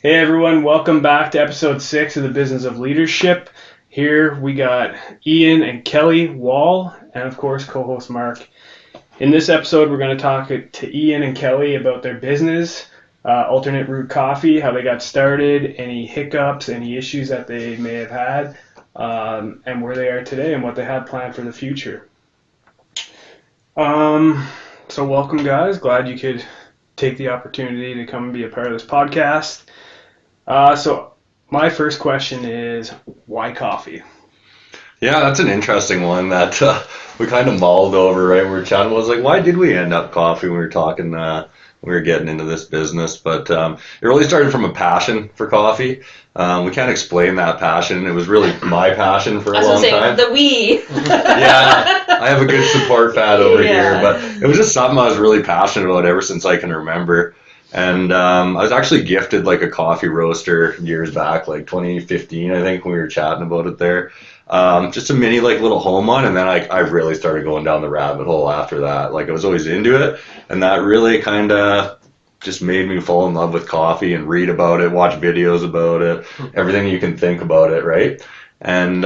Hey everyone, welcome back to episode 6 of the Business of Leadership. Here we got Ian and Kelly Wall, and of course co-host Mark. In this episode, we're going to talk to Ian and Kelly about their business, Alternate Route Coffee, how they got started, any hiccups, any issues that they may have had, and where they are today and what they have planned for the future. So welcome guys, glad you could take the opportunity to come and be a part of this podcast. So my first question is, why coffee? Yeah, that's an interesting one that we kind of mulled over, right? We were chatting, was like, why did we end up coffee when we were talking, we were getting into this business? But it really started from a passion for coffee. We can't explain that passion. It was really my passion for a long time. The we. Yeah, I have a good support pad over here, but it was just something I was really passionate about ever since I can remember. And I was actually gifted like a coffee roaster years back, like 2015, I think, when we were chatting about it there. Just a mini like little home one, and then I really started going down the rabbit hole after that. Like I was always into it, and that really kind of just made me fall in love with coffee and read about it, watch videos about it, everything you can think about it, right? And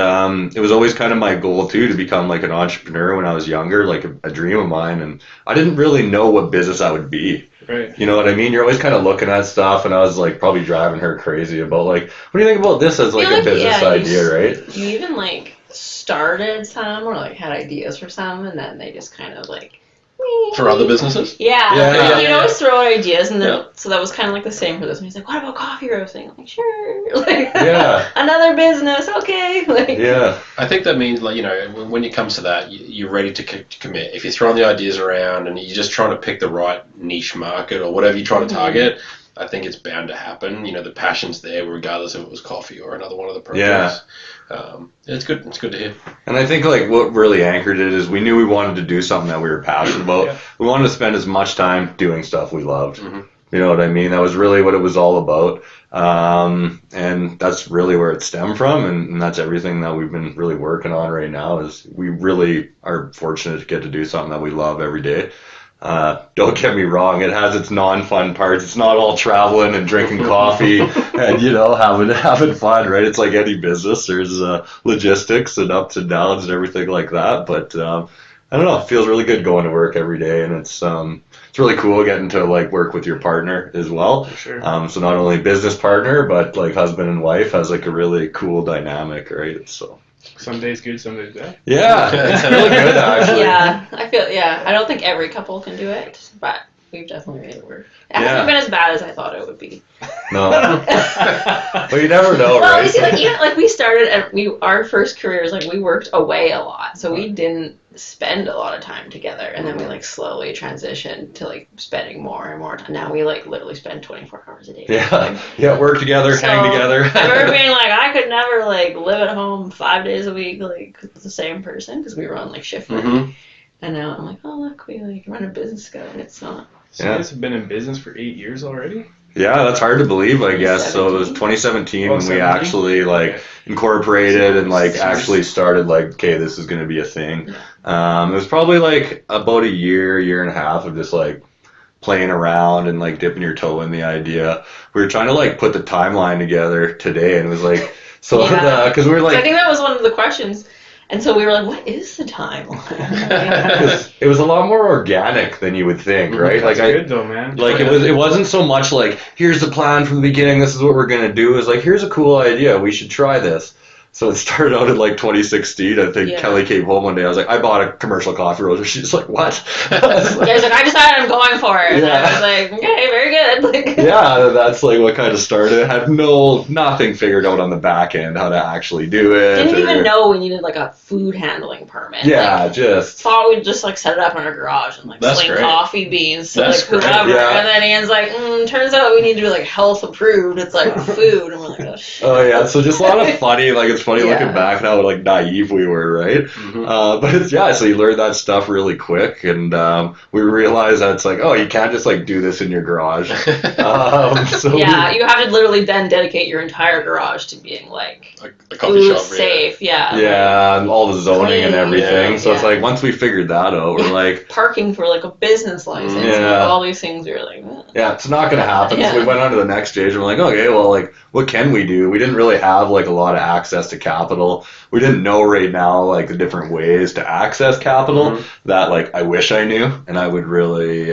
it was always kind of my goal too to become like an entrepreneur when I was younger, like a dream of mine. And I didn't really know what business I would be. Right. You know what I mean? You're always kind of looking at stuff, and I was like probably driving her crazy about like, what do you think about this as like a business idea, right? You even like started some or like had ideas for some, and then they just kind of like for other businesses? Yeah. You'd always throw out ideas, and then so that was kind of like the same for this one. He's like, what about coffee roasting? I'm like, sure. Like, another business, okay. Like, yeah. I think that means, like, you know, when it comes to that, you're ready to commit. If you're throwing the ideas around and you're just trying to pick the right niche market or whatever you're trying to target, I think it's bound to happen. You know, the passion's there regardless if it was coffee or another one of the projects. It's good. It's good to hear. And I think like what really anchored it is we knew we wanted to do something that we were passionate about. Yeah. We wanted to spend as much time doing stuff we loved. Mm-hmm. You know what I mean? That was really what it was all about. And that's really where it stemmed from. And that's everything that we've been really working on right now is we really are fortunate to get to do something that we love every day. Don't get me wrong, it has its non-fun parts. It's not all traveling and drinking coffee and, you know, having fun, right? It's like any business. There's logistics and ups and downs and everything like that. But I don't know, it feels really good going to work every day, and it's really cool getting to like work with your partner as well. For sure. So not only business partner, but like husband and wife has like a really cool dynamic, right? So Some days good, some days bad. yeah, it's really good actually. Yeah, I don't think every couple can do it, but we've definitely made it work. It hasn't been as bad as I thought it would be. No. Well, you never know, Well, right? you see, like we started our first careers, like we worked away a lot, so we didn't spend a lot of time together, and then we like slowly transitioned to like spending more and more time. Now we like literally spend 24 hours a day. Work together, hang together. I remember being like, I could never like live at home 5 days a week like with the same person because we were on like shift work. Mm-hmm. And now I'm like, oh look, we like run a business together, and it's not. So you guys have been in business for 8 years already? Yeah, that's hard to believe, I guess. So it was 2017 when we actually like incorporated and like actually started like, okay, this is going to be a thing. It was probably like about a year and a half of just like playing around and like dipping your toe in the idea. We were trying to like put the timeline together today, and it was like, so because we were like, I think that was one of the questions. And so we were like, what is the timeline? it was a lot more organic than you would think, right? That's good though, man. Like it wasn't so much like, here's the plan from the beginning, this is what we're gonna do. It was like, here's a cool idea, we should try this. So it started out in like 2016. I think Kelly came home one day. I was like, I bought a commercial coffee roaster. She's like, what? I was like, I decided I'm going for it. Yeah. I was like, okay, very good. Like, that's like what kind of started. I had nothing figured out on the back end how to actually do it. Didn't even know we needed like a food handling permit. Yeah, like, just thought we'd just like set it up in our garage and like sling coffee beans to like whoever. And then Ian's like, turns out we need to be like health approved. It's like food, and we're like, oh shit. Oh yeah, so just a lot of funny, like it's funny looking back how like naive we were, right? Mm-hmm. But it's, so you learn that stuff really quick, and we realized that it's like, oh, you can't just like do this in your garage. You have to literally then dedicate your entire garage to being like a coffee food shop. safe. Yeah. Yeah, and all the zoning and Clean, everything. So it's yeah. like once we figured that out, we're like, Parking for like a business license. Yeah. Like, all these things we were like, yeah, it's not gonna happen. Yeah. So we went on to the next stage and we're like, okay, well, like, what can we do? We didn't really have like a lot of access to capital. We didn't know right now like the different ways to access capital that like I wish I knew. And I would really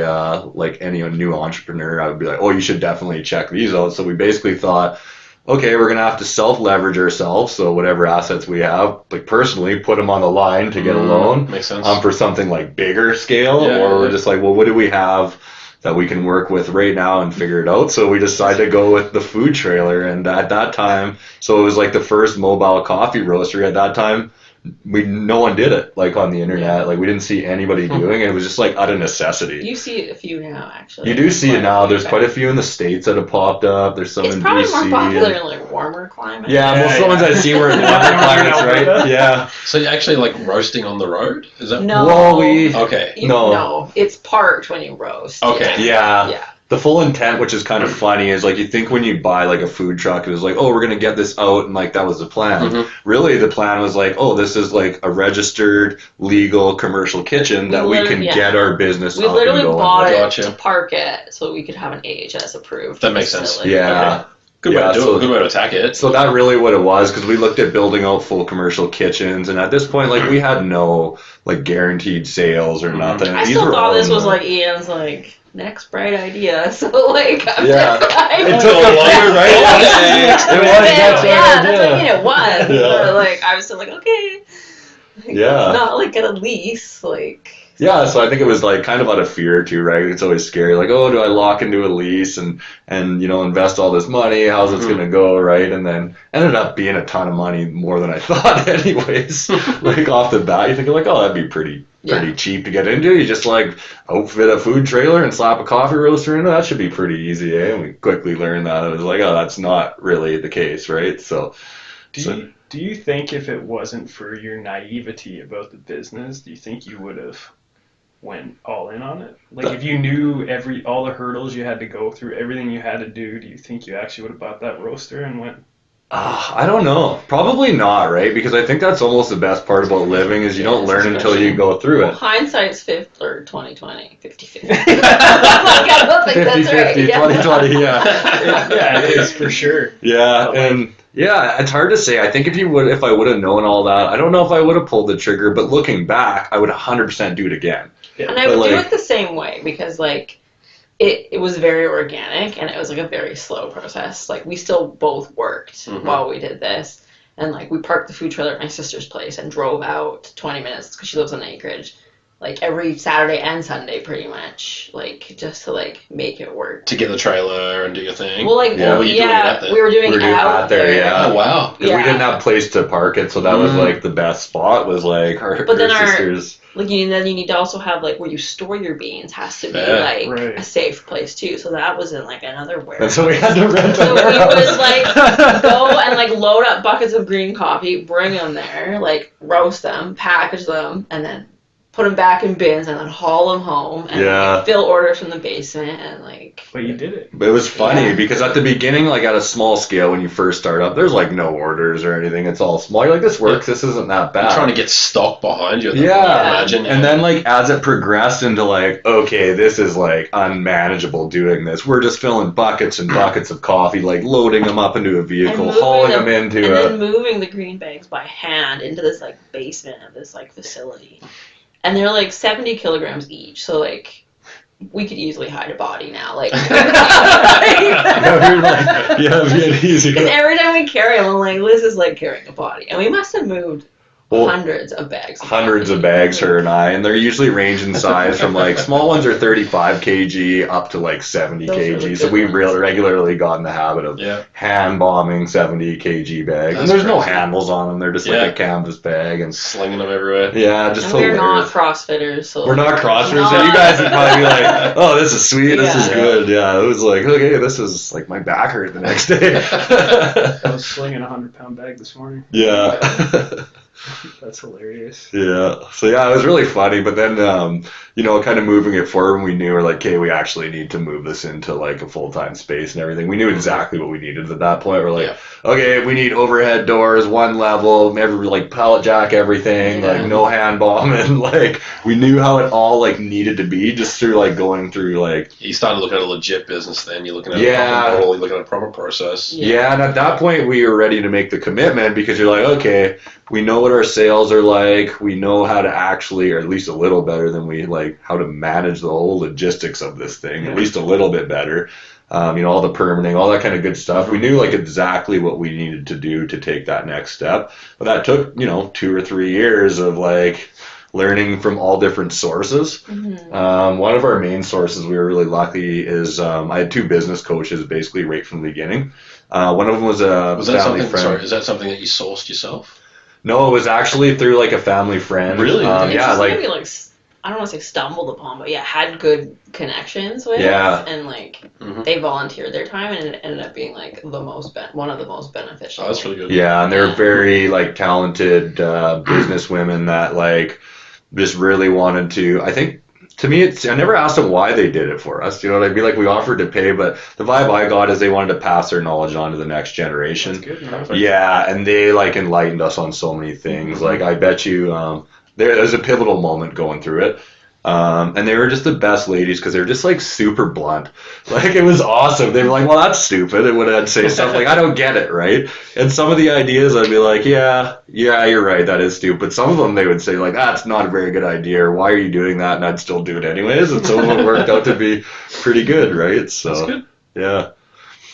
like any new entrepreneur, I would be like, oh, you should definitely check these out. So we basically thought, okay, we're gonna have to self-leverage ourselves. So whatever assets we have, like personally, put them on the line to get a loan. Makes sense. For something like bigger scale, or we're just like, well, what do we have that we can work with right now and figure it out? So we decided to go with the food trailer, and at that time, so it was like the first mobile coffee roastery. At that time, no one did it like on the internet. Like we didn't see anybody doing it. It was just like out of necessity. you see a few now, actually. You do see it now. There's quite a few in the States that have popped up. There's some It's in probably BC. more popular in like warmer climates. Yeah, most of the ones I've seen were in warmer climates, right? Yeah. So you're actually like roasting on the road? Is that No. Well, we okay? No. It's parked when you roast. Okay. Yeah. Yeah. The full intent, which is kind of funny, is like you think when you buy like a food truck, it was like, oh, we're gonna get this out, and like that was the plan. Really, the plan was like, oh, this is like a registered, legal, commercial kitchen that we can get our business. We up literally and going. bought it Gotcha. to park it so we could have an AHS approved. That makes sense. facility. Yeah. Good way Yeah, to do so- it. Good way to attack it. So that really what it was, because we looked at building out full commercial kitchens, and at this point, like we had no like guaranteed sales or nothing. I These still were thought all this in was the- like Ian's like next bright idea. So like I'm Yeah. just like, It took a few, right? It was that's that's what I mean it was. Yeah. But like I was still like, okay. Like, Yeah. It's not like a lease, like Yeah, so I think it was like kind of out of fear too, right? It's always scary, like, oh, do I lock into a lease and you know invest all this money? How's it gonna go, right? And then ended up being a ton of money, more than I thought, anyways. Like off the bat, you're thinking like, oh, that'd be pretty cheap to get into. You just like outfit a food trailer and slap a coffee roaster in it. That should be pretty easy, eh? And we quickly learned that it was like, oh, that's not really the case, right? So. Do you think if it wasn't for your naivety about the business, do you think you would have went all in on it? Like if you knew all the hurdles you had to go through, everything you had to do you think you actually would have bought that roaster and went? I don't know. Probably not, right? Because I think that's almost the best part about living is you don't learn until you go through it. hindsight's 20/20, 50/50. I don't think that's right. 50/50, 20/20, yeah. Yeah, it is for sure. Yeah, and yeah, it's hard to say. I think if I would have known all that, I don't know if I would have pulled the trigger, but looking back, I would 100% do it again. Yeah. And I would But, do like- it the same way because like it was very organic and it was like a very slow process. Like we still both worked while we did this, and like we parked the food trailer at my sister's place and drove out 20 minutes because she lives on Anchorage, like every Saturday and Sunday pretty much, like just to like make it work. To get the trailer and do your thing. Well, like Yeah. Were you doing it out there? we were doing We were it doing out out there, yeah. Oh wow. Because we didn't have a place to park it, so that was like the best spot was like her But then sister's. Like then you need to also have like where you store your beans has to be Yeah. like Right. a safe place too. So that was in like another warehouse. And so we had to rent a So we warehouse. would like go and like load up buckets of green coffee, bring them there, like roast them, package them, and then put them back in bins and then haul them home and Yeah. like, fill orders from the basement and like. But you did it. But it was funny Yeah. because at the beginning, like at a small scale, when you first start up, there's like no orders or anything. It's all small. You're like, this works. This isn't that bad. You're trying to get stock behind you. At that Yeah. point, I imagine. And then like as it progressed into like, okay, this is like unmanageable doing this. We're just filling buckets and buckets of coffee, like loading them up into a vehicle, moving hauling them into and a. then moving the green bags by hand into this like basement of this like facility. And they're like 70 kilograms each, so like we could easily hide a body now. Like, Yeah, we were like, yeah, it'd be easy. because every time we carry them, I'm like, this is like carrying a body, and we must have moved Well, hundreds of bags. hundreds of bags, her and I, and they're usually range in size from like small ones are 35 kg up to like 70 Those are the kg. So good we ones. regularly got in the habit of Yeah. hand bombing 70 kg bags. That's And there's no crazy. handles on them; they're just like Yeah. a canvas bag, and Slinging them everywhere. yeah, just And we're not hilarious. CrossFitters, so We're not crossers, No. so you guys would probably be like, "Oh, this is sweet. This is Yeah. good." Yeah, it was like, okay, this is like my back hurt the next day. I was slinging a 100-pound bag this morning. Yeah. That's hilarious. Yeah. So yeah, it was really funny. But then, kind of moving it forward. And we knew we're like, okay, we actually need to move this into like a full-time space and everything. We knew exactly what we needed at that point. We're like, okay, we need overhead doors, one level, every like pallet jack, everything, like no hand bombing. Like we knew how it all like needed to be just through like going through like. You started looking at a legit business then. You're looking at a proper model. You're looking at a proper process. Yeah, and at that point we were ready to make the commitment because you're like, okay, we know what our sales are like. We know how to actually, or at least a little better than we like, how to manage the whole logistics of this thing, at least a little bit better. All the permitting, all that kind of good stuff. We knew like exactly what we needed to do to take that next step. But that took, 2 or 3 years of like learning from all different sources. One of our main sources, we were really lucky, is I had 2 business coaches basically right from the beginning. One of them was a family friend. Sorry, is that something that you sourced yourself? No, it was actually through like a family friend. Really? Maybe like I don't want to say stumbled upon, but had good connections with. And like they volunteered their time, and it ended up being like one of the most beneficial. Oh, that's really good. Yeah, and they're very like talented business women that like just really wanted to. I think to me, I never asked them why they did it for us. You know what I mean? Like we offered to pay, but the vibe I got is they wanted to pass their knowledge on to the next generation. That's good. Perfect. Yeah, and they like enlightened us on so many things. Like I bet you. There's a pivotal moment going through it. And they were just the best ladies because they were just like super blunt. Like it was awesome. They were like, well, that's stupid. And when I'd say stuff like, I don't get it, right? And some of the ideas I'd be like, yeah, you're right. That is stupid. Some of them they would say like, that's not a very good idea. Or why are you doing that? And I'd still do it anyways. And some of them worked out to be pretty good, right? So, that's good. Yeah.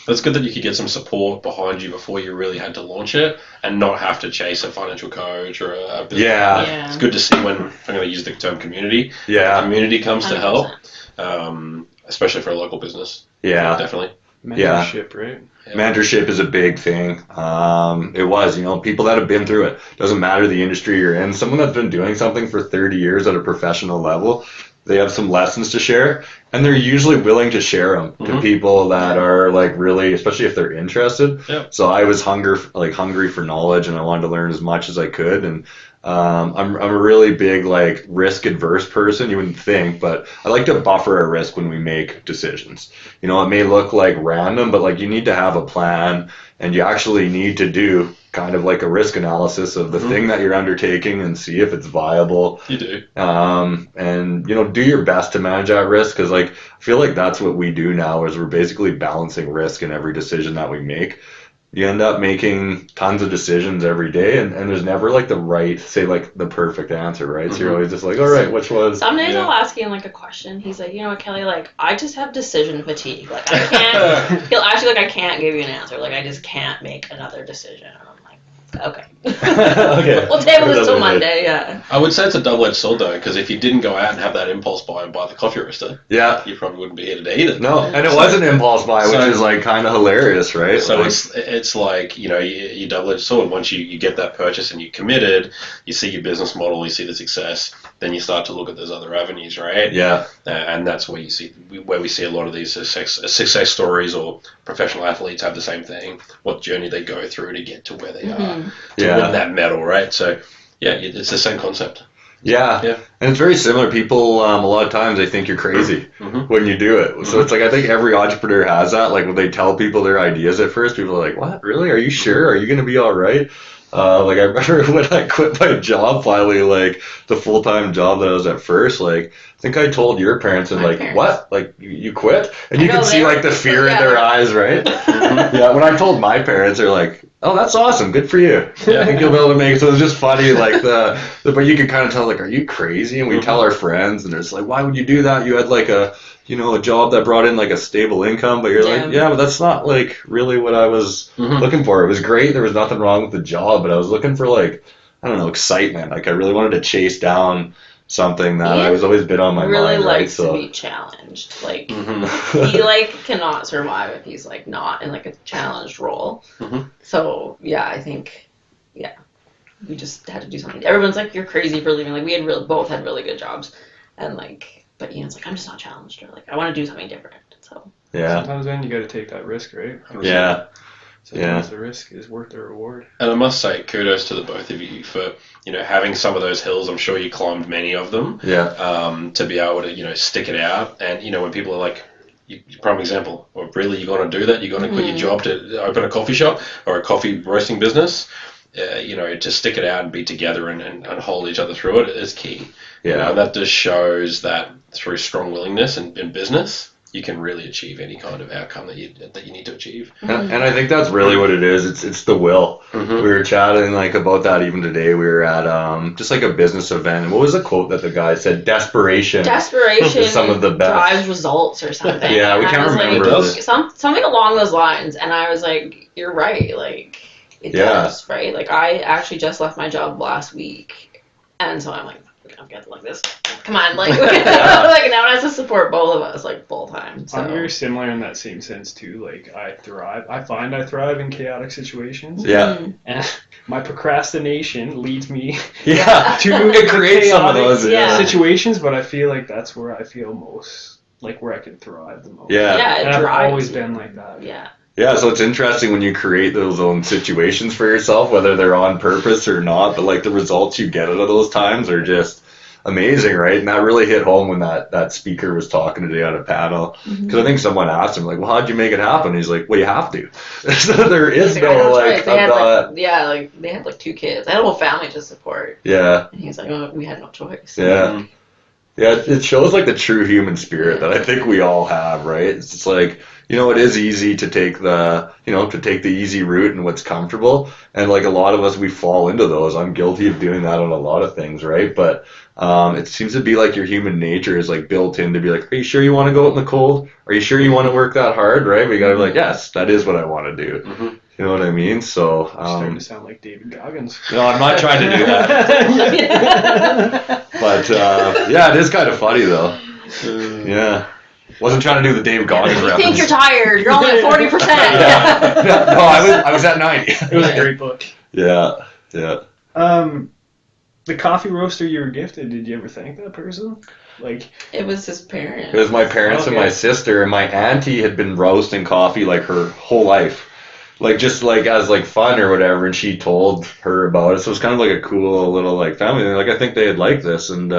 It's good that you could get some support behind you before you really had to launch it and not have to chase a financial coach or a business. Yeah. It's good to see when, I'm going to use the term community, the community comes 100%. To help, especially for a local business. Yeah. Definitely. Mentorship, right? Yeah. Mentorship is a big thing. It was, people that have been through it. Doesn't matter the industry you're in. Someone that's been doing something for 30 years at a professional level, they have some lessons to share, and they're usually willing to share them to people that are like really, especially if they're interested. Yep. So I was hungry for knowledge, and I wanted to learn as much as I could. And I'm a really big like risk adverse person. You wouldn't think, but I like to buffer our risk when we make decisions. It may look like random, but like you need to have a plan, and you actually need to do kind of like a risk analysis of the thing that you're undertaking and see if it's viable. You do. And do your best to manage that risk, because like I feel like that's what we do now is we're basically balancing risk in every decision that we make. You end up making tons of decisions every day, and there's never like the right, say like the perfect answer, right? So you're always just like, all right, which was. Some days I'll ask him like a question. He's like, you know what, Kelly, like I just have decision fatigue. Like I can't. He'll actually like I can't give you an answer. Like I just can't make another decision. And I'm like, okay. Okay. We'll table this till Monday. Yeah. I would say it's a double-edged sword though, because if you didn't go out and have that impulse buy and buy the coffee roaster, you probably wouldn't be here today either. No, and it was an impulse buy, which is like kind of hilarious, right? So like, it's like you double-edged sword. Once you get that purchase and you committed, you see your business model, you see the success, then you start to look at those other avenues, right? Yeah. And that's where we see a lot of these success stories, or professional athletes have the same thing. What journey they go through to get to where they are. To win that medal, right? So, it's the same concept. Yeah. And it's very similar. People, a lot of times, they think you're crazy when you do it. So it's like, I think every entrepreneur has that. Like, when they tell people their ideas at first, people are like, what? Really? Are you sure? Are you going to be all right? Like, I remember when I quit my job, finally, like, the full-time job that I was at first, like, I think I told your parents, and like, what? Like, you quit? And you can see, like, the fear in their eyes, right? Yeah, when I told my parents, they're like, oh, that's awesome. Good for you. I think you'll be able to make it. So it was just funny, like, but you can kind of tell, like, are you crazy? And we tell our friends, and it's like, why would you do that? You had, like, a job that brought in, like, a stable income, but you're like, but that's not, like, really what I was looking for. It was great. There was nothing wrong with the job, but I was looking for, like, I don't know, excitement. Like, I really wanted to chase down something that I was always been on my mind. Really likes right? to be challenged. Like, he, like, cannot survive if he's, like, not in, like, a challenged role. So, I think, we just had to do something. Everyone's like, you're crazy for leaving. Like, we had both had really good jobs. And, like, but Ian's like, I'm just not challenged. Or, like, I want to do something different. So. Yeah. Sometimes then you got to take that risk, right? 100%. Yeah. sometimes the risk is worth the reward. And I must say, kudos to the both of you for, having some of those hills. I'm sure you climbed many of them. Yeah. To be able to, stick it out. And, when people are like, prime example, well, really, you're going to do that? You're going to quit your job to open a coffee shop or a coffee roasting business? To stick it out and be together and hold each other through it is key. Yeah. And that just shows that through strong willingness in business, you can really achieve any kind of outcome that you need to achieve. And I think that's really what it is. It's the will. Mm-hmm. We were chatting about that even today. We were at just a business event. What was the quote that the guy said? Desperation is some of the best. Drives results or something. Yeah, we can't remember this. Something along those lines, and I was like, "You're right." It does, right? I actually just left my job last week, and so I'm like, I'm getting like this. Come on, now it has to support both of us, full time. So. I'm very similar in that same sense too. I thrive. I find I thrive in chaotic situations. Yeah. And my procrastination leads me to it creates some of those situations, but I feel like that's where I feel most where I can thrive the most. Yeah. Yeah, and I've always been like that. Yeah. Yeah, so it's interesting when you create those own situations for yourself, whether they're on purpose or not, but the results you get out of those times are just amazing, right? And that really hit home when that speaker was talking today on a panel, because I think someone asked him, well, how'd you make it happen? He's like, well, you have to. So there is no, right. They had 2 kids. They had a whole family to support. Yeah. And he's like, oh, we had no choice. Yeah. Yeah, it shows the true human spirit that I think we all have, right? It's just it is easy to take the easy route and what's comfortable, and a lot of us, we fall into those. I'm guilty of doing that on a lot of things, right? But it seems to be your human nature is built in to be are you sure you want to go out in the cold? Are you sure you want to work that hard, right? We gotta be yes, that is what I want to do. Mm-hmm. You know what I mean? So starting to sound like David Goggins. No, I'm not trying to do that. But it is kind of funny though. Yeah. Wasn't trying to do the Dave Goggins reference. You think you're tired? You're only at 40%. No, I was at 90. It was a great book. Yeah. The coffee roaster you were gifted, did you ever thank that person? It was his parents. It was my parents and my sister, and my auntie had been roasting coffee her whole life. As fun or whatever, and she told her about it. So it was kind of a cool little family. I think they had liked this, and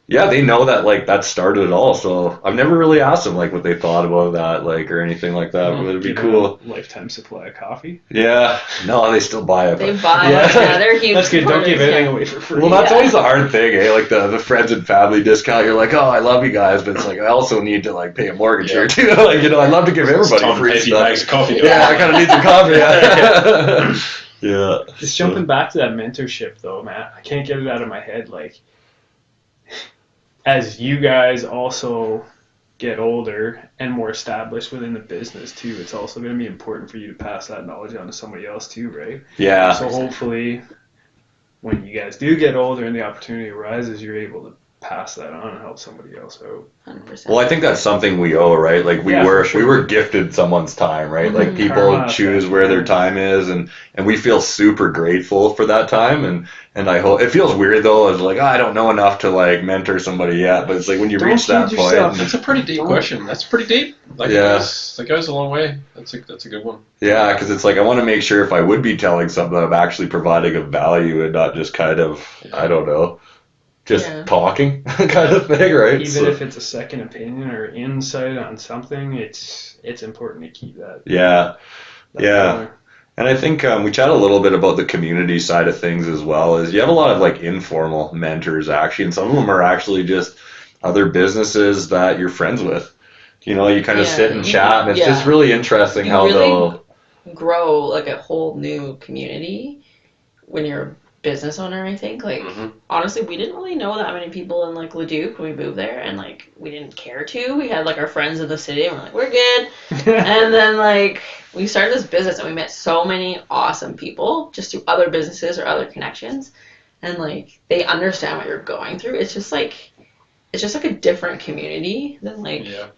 they know that that started it all. So I've never really asked them what they thought about that or anything like that. But it'd be cool. Lifetime supply of coffee. Yeah, no, they still buy it. They buy it. Yeah, they're huge. That's good. Don't give anything away for free. Well, that's always the hard thing, eh? The friends and family discount. You're oh, I love you guys, but it's I also need to pay a mortgage here too. I'd love to give everybody free stuff. Bags of coffee. Yeah, I kind of need some coffee. Yeah. Just jumping back to that mentorship though, Matt. I can't get it out of my head. As you guys also get older and more established within the business too, it's also going to be important for you to pass that knowledge on to somebody else too, right? Yeah. So hopefully when you guys do get older and the opportunity arises, you're able to pass that on and help somebody else out. 100%. Well, I think that's something we owe, right? We were gifted someone's time, right? Mm-hmm. People choose where their time is, and we feel super grateful for that time, and I hope it feels weird though, as I don't know enough to mentor somebody yet, but it's when you reach that point. That's a pretty deep question. That's pretty deep. That goes a long way. That's a good one. Yeah, because it's I want to make sure if I would be telling something, I'm actually providing a value and not just kind of I don't know. Just talking kind of thing, right? Even if it's a second opinion or insight on something, it's important to keep that. Yeah. Going. And I think we chat a little bit about the community side of things as well. Is you have a lot of informal mentors actually, and some of them are actually just other businesses that you're friends with. You kind of sit and chat, and it's just really interesting how they'll grow a whole new community when you're business owner, I think. Honestly, we didn't really know that many people in Leduc when we moved there, and we didn't care to. We had our friends in the city, and we're good. And then we started this business, and we met so many awesome people just through other businesses or other connections, and they understand what you're going through. It's just it's just a different community than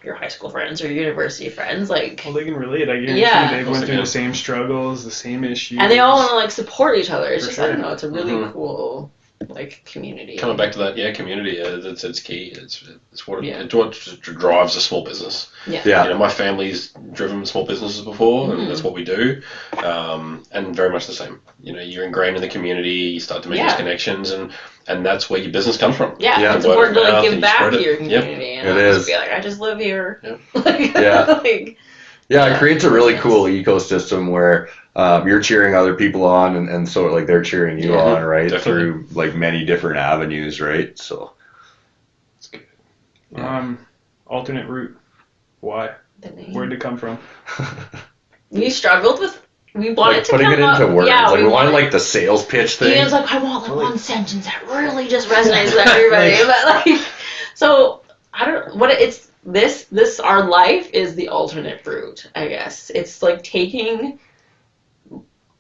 your high school friends or your university friends. Well, they can relate. I guarantee they went through the same struggles, the same issues, and they all want to support each other. It's just sure. I don't know. It's a really cool like community. Coming back to that, community. It's key. It's what Yeah. it's what drives a small business. Yeah. My family's driven small businesses before, and that's what we do. And very much the same. You're ingrained in the community. You start to make those connections, and that's where your business comes from. Yeah, it's important to like give back to your community. And it is. Just be like, I just live here. Yep. It creates a really cool ecosystem where you're cheering other people on, and so like they're cheering you on, right? Definitely. Through like many different avenues, right? So it's good. Alternate route. Why? The name. Where'd it come from? We struggled with. We wanted to putting come it into words. Yeah, we wanted like the sales pitch thing. Ian's like, I want like one sentence that really just resonates with everybody. But like, so I don't. What it's this our life is the alternate route. I guess it's like taking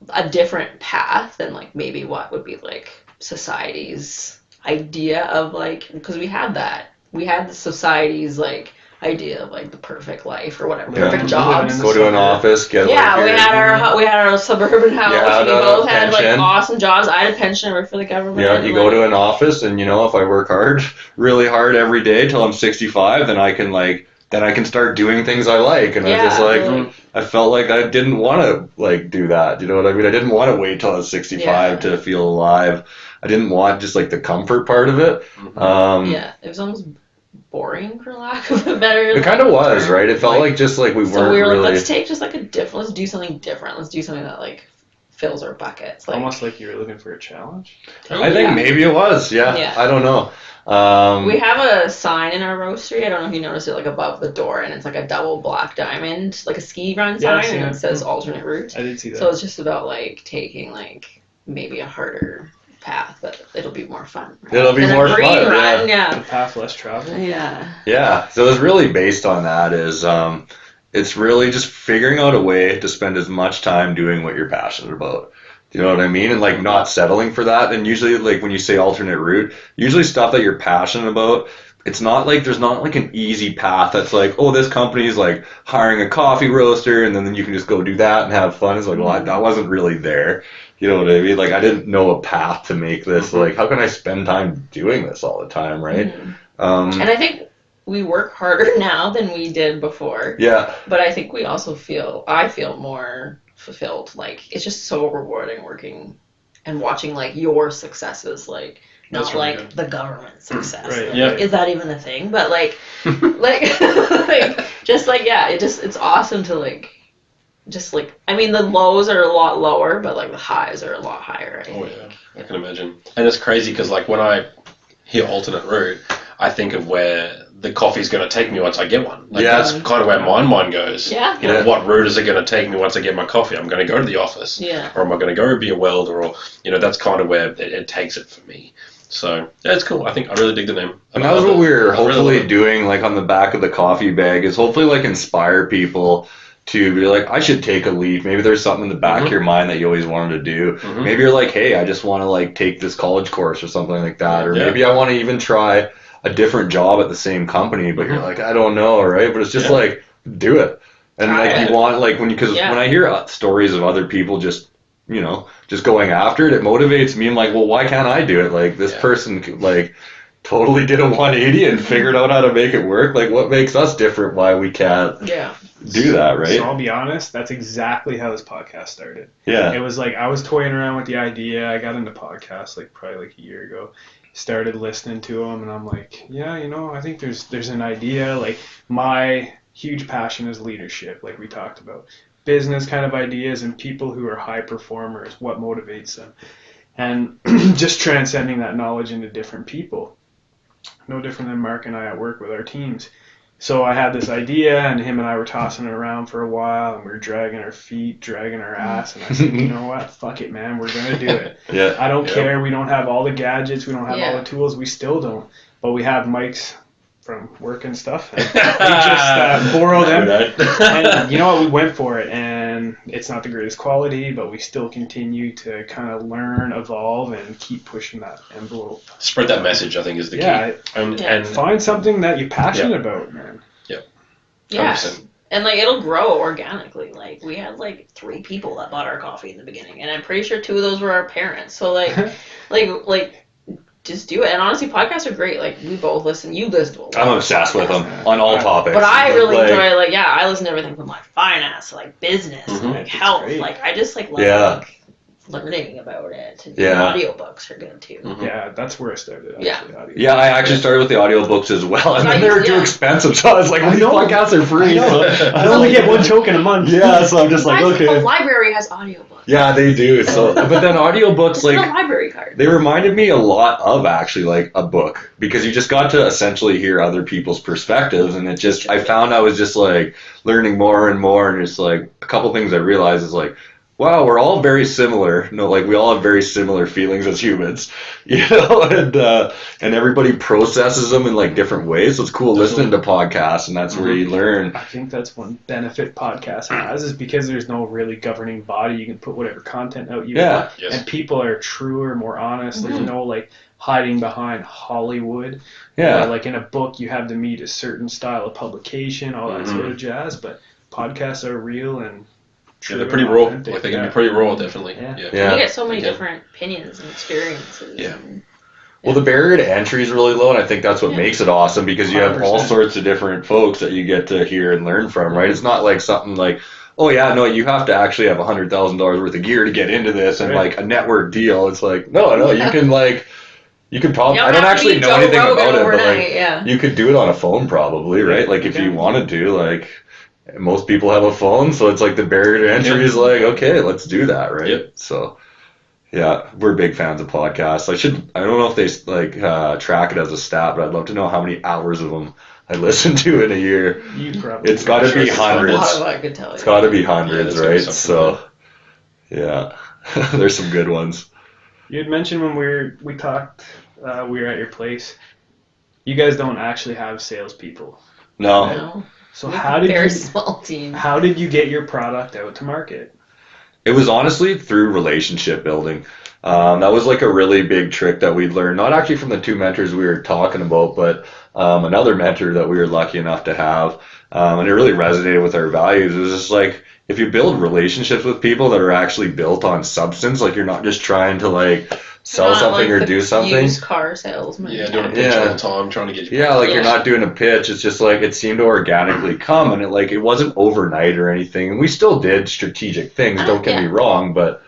a different path than like maybe what would be like society's idea of like, because we had the society's like idea of like the perfect life or whatever, perfect jobs. Go to an office, get we had our suburban house. We both had like awesome jobs. I had a pension, I worked for the government. Yeah, you go to an office, and if I work really hard every day till I'm 65, then I can start doing things I like. And I was just like, I felt like I didn't want to like do that. You know what I mean? I didn't want to wait till I was 65 to feel alive. I didn't want just like the comfort part of it. It was almost boring, for lack of a better. It kind of was, right? It felt like just like we weren't so we were really. Like, let's take just like let's do something different. Let's do something that like fills our buckets. Like, almost like you were looking for a challenge. I think maybe it was. Yeah. I don't know. We have a sign in our roastery. I don't know if you noticed it, like above the door, and it's like a double black diamond, like a ski run sign, and it says alternate route. I did see that. So it's just about like taking like maybe a harder path, but it'll be more fun. Right? It'll be more fun. Run, The path less traveled. Yeah. So it's really based on that. It's really just figuring out a way to spend as much time doing what you're passionate about. You know what I mean? And like not settling for that. And usually like when you say alternate route, usually stuff that you're passionate about, it's not like there's not like an easy path that's like, oh, this company is like hiring a coffee roaster and then you can just go do that and have fun. It's like, well, that wasn't really there. You know what I mean? Like I didn't know a path to make this. Like how can I spend time doing this all the time, right? And I think we work harder now than we did before. Yeah. But I think we also I feel more fulfilled. Like it's just so rewarding working and watching like your successes, like not really like good. The government success. Right. Like, is that even a thing? But like like just like it's awesome to like just like I mean the lows are a lot lower, but like the highs are a lot higher. I can imagine. And it's crazy because like when I hear alternate route, I think of where the coffee's going to take me once I get one. Like that's kind of where my mind goes. Yeah. What route is it going to take me once I get my coffee? I'm going to go to the office. Yeah. Or am I going to go be a welder? Or, that's kind of where it takes it for me. So, yeah, it's cool. I think I really dig the name. And that was what we were hopefully doing, like on the back of the coffee bag, is hopefully like inspire people to be like, I should take a leap. Maybe there's something in the back of your mind that you always wanted to do. Maybe you're like, hey, I just want to like take this college course or something like that. Or maybe I want to even try a different job at the same company, but you're like, I don't know, right? But it's just like, do it. And like you want, like because when I hear stories of other people just going after it, it motivates me. I'm like, well, why can't I do it? Like this person like totally did a 180 and figured out how to make it work. Like what makes us different? Why we can't do that, right? So I'll be honest, that's exactly how this podcast started. Yeah. It was like I was toying around with the idea. I got into podcasts like probably like a year ago. Started listening to them, and I'm like, I think there's an idea. Like my huge passion is leadership, like we talked about, business kind of ideas and people who are high performers, what motivates them, and just transcending that knowledge into different people. No different than Mark and I at work with our teams. So I had this idea, and him and I were tossing it around for a while, and we were dragging our feet, dragging our ass, and I said, you know what, fuck it, man, we're going to do it. I don't care, we don't have all the gadgets, we don't have all the tools, we still don't, but we have mics from work and stuff, and we just borrow them, and you know what, we went for it, and it's not the greatest quality, but we still continue to kind of learn, evolve, and keep pushing that envelope. Spread that message, I think, is the key. And find something that you're passionate about, man. Yeah. And like it'll grow organically. Like we had like 3 people that bought our coffee in the beginning, and I'm pretty sure 2 of those were our parents. So like like just do it. And honestly, podcasts are great. Like, we both listen. You listen to a lot. I'm obsessed with them on all topics. But I really enjoy, like, I listen to everything from, like, finance to, like, business, to, like, health. great. Like, I just, like, love, like, learning about it. And audiobooks are good, too. Yeah, that's where I started, actually. Yeah, I actually started with the audiobooks as well, and then they were too expensive, so I was like, well, these podcasts are free. So I only get one token a month. Yeah, so I'm just like, okay. The library has audiobooks. Yeah, they do. So, but then audiobooks, like, a library card. They reminded me a lot of actually like a book, because you just got to essentially hear other people's perspectives, and it just, I found I was just like learning more and more, and it's like a couple things I realized is like, wow, we're all very similar. No, like we all have very similar feelings as humans, you know, and everybody processes them in like different ways. So it's cool listening to podcasts, and that's where you learn. I think that's one benefit podcast has, is because there's no really governing body. You can put whatever content out you want, and people are truer, more honest. There's no like hiding behind Hollywood. Yeah, like in a book, you have to meet a certain style of publication, all that sort of jazz. But podcasts are real and. Yeah, they're pretty raw. Like they can be pretty raw, definitely. Yeah. You get so many different opinions and experiences. Yeah. Well, the barrier to entry is really low, and I think that's what makes it awesome, because you have all sorts of different folks that you get to hear and learn from, right? It's not like something like, oh yeah, no, you have to actually have $100,000 worth of gear to get into this, and like a network deal. It's like, no, you can like. You could probably, I don't actually know anything about it, but like, you could do it on a phone probably, right? Like if you wanted to, like. Most people have a phone, so it's like the barrier to entry is like, okay, let's do that, right? Yep. So, yeah, we're big fans of podcasts. I don't know if they like track it as a stat, but I'd love to know how many hours of them I listen to in a year. It's got to be hundreds. I could tell you. It's got to be hundreds, right? So, yeah, there's some good ones. You had mentioned when we talked, we were at your place. You guys don't actually have salespeople. No. So how did small team. How did you get your product out to market? It was honestly through relationship building. That was like a really big trick that we learned, not actually from the two mentors we were talking about, but another mentor that we were lucky enough to have. And it really resonated with our values. It was just like, if you build relationships with people that are actually built on substance, like you're not just trying to like sell something or do something. Used car salesman. Yeah, doing a pitch all the time, trying to get you. Yeah, like you're not doing a pitch. It's just like it seemed to organically come, and it wasn't overnight or anything. And we still did strategic things. Don't get me wrong, but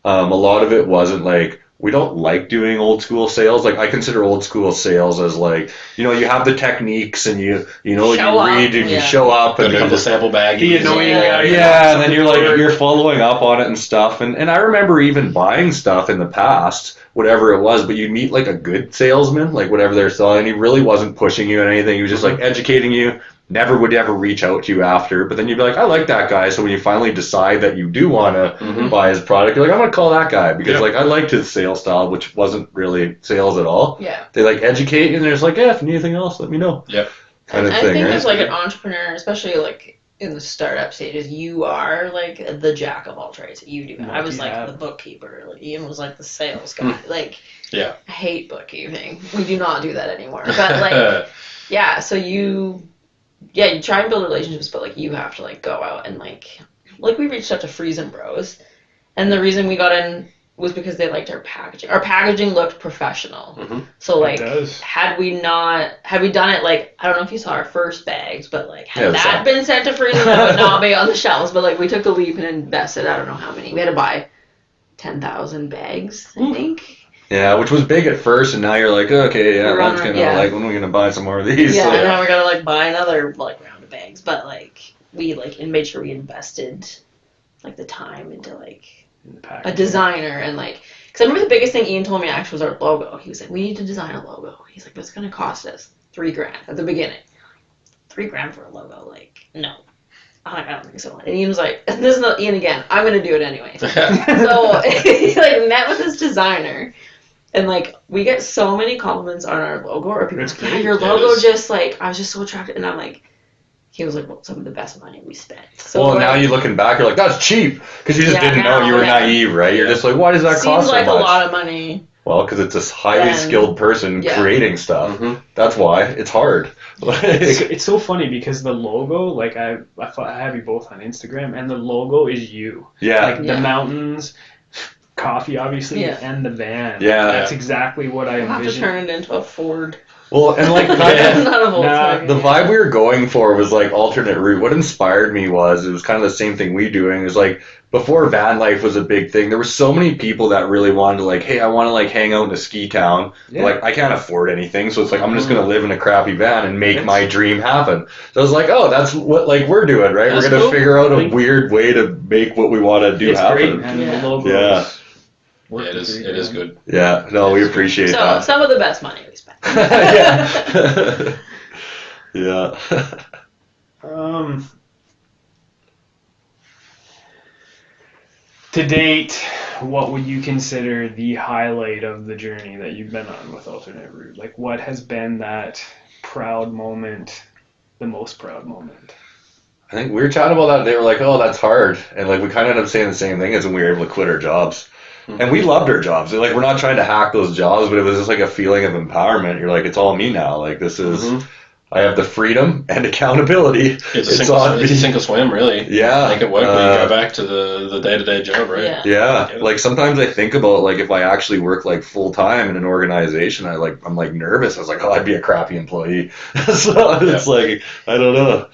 a lot of it wasn't like. We don't like doing old school sales. Like I consider old school sales as like, you have the techniques and you read and you show up and then the sample bag. The annoying guy. Yeah, and then you're following up on it and stuff. And I remember even buying stuff in the past, whatever it was, but you meet like a good salesman, like whatever they're selling, he really wasn't pushing you on anything. He was just like educating you. Never would ever reach out to you after, but then you'd be like, I like that guy. So when you finally decide that you do want to buy his product, you're like, I'm going to call that guy because like I liked his sales style, which wasn't really sales at all. Yeah. They like educate you and they're just like, yeah, if you need anything else, let me know. Yeah. Kind of I thing. think right? as like an entrepreneur, especially like in the startup stages, you are like the jack of all trades. You do. I was like the bookkeeper. Like Ian was like the sales guy. Like, I hate bookkeeping. We do not do that anymore. But like, so you try and build relationships, but like you have to like go out and like we reached out to Friesen Bros, and the reason we got in was because they liked our packaging. Our packaging looked professional. So like, had we done it, like, I don't know if you saw our first bags, but like had that been sent to Friesen, that would not be on the shelves. But like we took the leap and invested, I don't know how many. We had to buy 10,000 bags, I think. Yeah, which was big at first, and now you're like, okay, that's like, when are we gonna buy some more of these? Yeah, and now we're gonna like buy another like round of bags. But like we like and made sure we invested like the time into like a designer and like, because I remember the biggest thing Ian told me actually was our logo. He was like, we need to design a logo. He's like, but it's gonna cost us $3,000 at the beginning. $3,000 for a logo, like no. I don't think so. And Ian was like, this is not Ian again. I'm gonna do it anyway. So he like met with this designer. And, like, we get so many compliments on our logo, or people like, yeah, your logo just, like, I was just so attracted. And I'm like, he was like, well, some of the best money we spent. So well, now you're looking back, you're like, that's cheap. Because you just didn't know. You were naive, right? You're just like, why does that cost so much? Seems like a lot of money. Well, because it's a highly skilled person creating stuff. That's why. It's hard. It's so funny because the logo, like, I have you both on Instagram, and the logo is you. Yeah. Like, the mountains... coffee, obviously, Yeah. and the van. Yeah. That's exactly what I We'll have to envisioned. turn it into a Ford. Well, and like kind of Not a Volkswagen. the vibe we were going for was like alternate route. What inspired me was it was kind of the same thing we doing. It was like before van life was a big thing. There were so many people that really wanted to like, hey, I want to like hang out in a ski town. Yeah. Like I can't afford anything, so it's like I'm just gonna live in a crappy van and make Yes. my dream happen. So I was like, oh, that's what like we're doing, right? That's we're gonna cool. figure out a weird way to make what we want to do It's happen. great, and Yeah. the logos. Yeah. work Yeah, it is. great, It is man. good. Yeah, no, we appreciate So that. some of the best money we spent. yeah. Yeah. To date, what would you consider the highlight of the journey that you've been on with Alternate Route? Like, what has been that proud moment, the most proud moment? I think we were chatting about that. They were like, "Oh, that's hard," and like we kind of ended up saying the same thing as when we were able to quit our jobs. And we loved our jobs. Like we're not trying to hack those jobs, but it was just like a feeling of empowerment. You're like, it's all me now. Like this is, I have the freedom and accountability. It's a single swim, really. Yeah. Make it work when you go back to the day-to-day job, right? Yeah. Yeah, like sometimes I think about like if I actually work like full time in an organization, I'm like nervous. I was like, oh, I'd be a crappy employee. So it's like I don't know.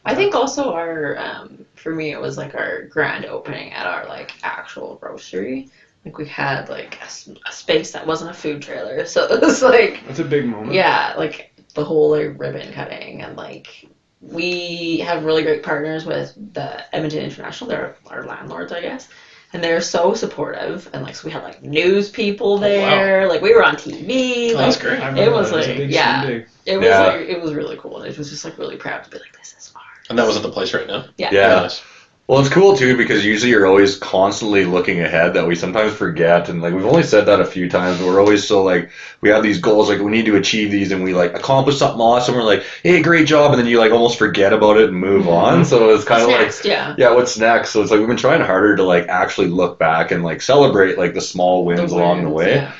I think also our, for me, it was like our grand opening at our like actual roastery. Like we had like a space that wasn't a food trailer, so it was like, That's a big moment. yeah, like the whole like ribbon cutting, and like we have really great partners with the Edmonton International. They're our landlords, I guess, and they're so supportive. And like so we had like news people there. Like we were on TV. Oh, Like, that's great. I it remember was that. It like a big yeah, shindig. it was Yeah. like it was really cool. And it was just like really proud to be like, this is ours. And that was at the place right now. Yeah. Yeah. Nice. Well, it's cool too because usually you're always constantly looking ahead that we sometimes forget, and like we've only said that a few times, but we're always so like we have these goals, like we need to achieve these, and we like accomplish something awesome. We're like, hey, great job, and then you like almost forget about it and move on. So it's kind of What's like, next? Yeah. yeah, what's next? So it's like we've been trying harder to like actually look back and like celebrate like the small wins along the way. Yeah.